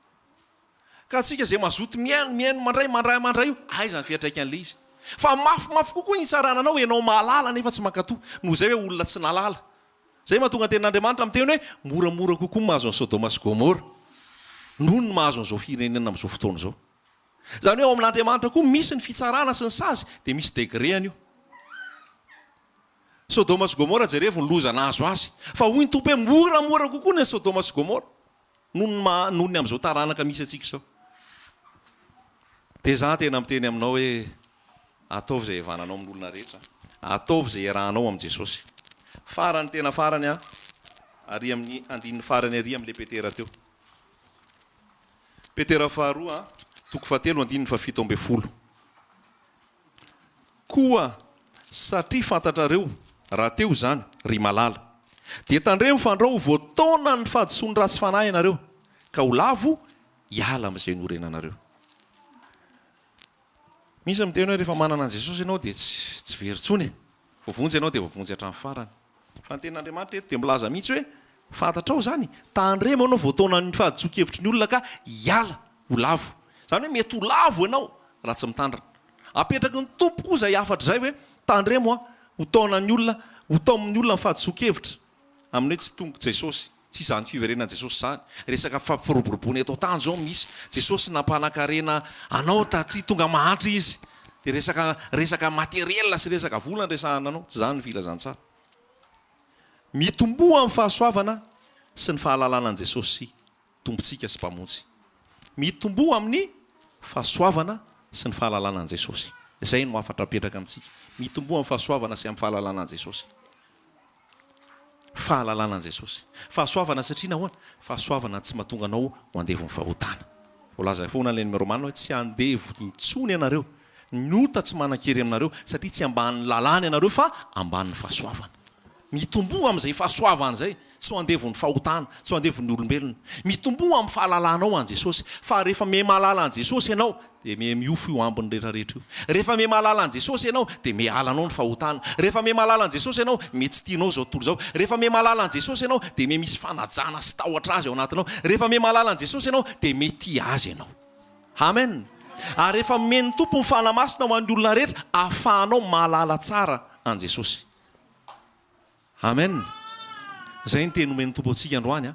A: ka atsika zay mazoto miaino mandray io aiza ny fiatraikan'le izy fa mafimafy kokoa ny tsarananao ianao mahalala nefa tsy mankatoa noho zay hoe olona tsy nalala zay mahatonga ten'Andriamanitra amin'ny teny hoe moramora kokoa mahazo ny Sodoma sy Gomora noho ny mahazo an'izao firenena amin'izao fotoana izao Zany hoe ao amin'Andriamanitra koa misy ny fitsarana sy ny sazy dia misy degréany io. Sodoma sy Gomora jerevy ny loza nazo azy. Fa hoy ny tompo hoe moramora kokoa ny Sodoma sy Gomora noho ny amin'izao taranaka misy atsika izao. Dia za tena miteny aminao hoe ataovy izay evananao amin'olona rehetra. Ataovy izay iarahanao amin'i Jesosy. Farany tena farany ary amin'ny andininy farany ary amin'ilay Petera teo. Petera faharoa toko fahatelo andininy fafito amby folo. Koa satria fantatrareo raha teo izany ry malala dia tandremo fandrao voataona ny fahadisoany ratsy fanahy ianareo ka ho lavo hiala amin'izay norenanareo. Misy miteny hoe rehefa manana an Jesosy ianao dia tsy veritsony. Voavonjy ianao dia voavonjy hatramin'ny farany. Fa ny tenin'Andriamanitra eto dia milaza mihitsy hoe fantatrao zany tandremo ianao voataona ny fahadisokevitry ny olona ka hiala ho lavo. Zany hoe mety ho lavo ianao raha tsy mitandrina. Apetraky ny tompo koa izay afatra izay hoe tandremo ho taona ny olona, ho tao amin'ny olona ny fahadisokevitra. Amin'ny hoe tsy tonga Jesosy, tsy izany fiverenana Jesosy izany. Resaka fampiroboroboana eto tany izao misy. Jesosy nampanakarena anao tatria tonga mahantra izy. Dia resaka materiel sy resaka vola resahana anao, tsy izany ny filazantsara. Mitomboa amin'ny fahasoavana sy ny fahalalana an Jesosy tompontsika sy mpamonjy. Mitomboa amin'ny fahasoavana sy ny fahalalana an Jesosy. Izay no afatra apetraka amintsika. Mitomboa amin'ny fahasoavana sy amin'ny fahalalana an Jesosy. Fahalalana an Jesosy. Fahasoavana satria nahoana? Fahasoavana tsy mahatonga anao ho andevo ny fahotana. Voalaza foana ilay ny Romana hoe tsy andevo intsony ianareo. Ny ota tsy manan-kery aminareo satria tsy ambanin'ny lalàna ianareo fa ambanin'ny fahasoavana. Mitomboa amin'izay fahasoavana izay, tsy ho andevo ny fahotana, tsy ho andevo ny olombelona. Mitomboa amin'ny fahalalanao an Jesosy. Fa rehefa me mahalala an Jesosy ianao dia me miofo io ambiny rehetrarehetra io. Rehefa me mahalala an Jesosy ianao dia me halanao ny fahotana. Rehefa me mahalala an Jesosy ianao me tsy tianao zao tontolo zao. Rehefa me mahalala an Jesosy ianao dia me misy fanajana sy tahotra azy ao anatinao. Rehefa me mahalala an Jesosy ianao dia me tia azy ianao. Amen. Ary rehefa men'ny tompo ny fanamasina ho an'ny olona rehetra, ahafahanao mahalala tsara an Jesosy. Amen. Zay ny teny nomen'ny tompo antsika androany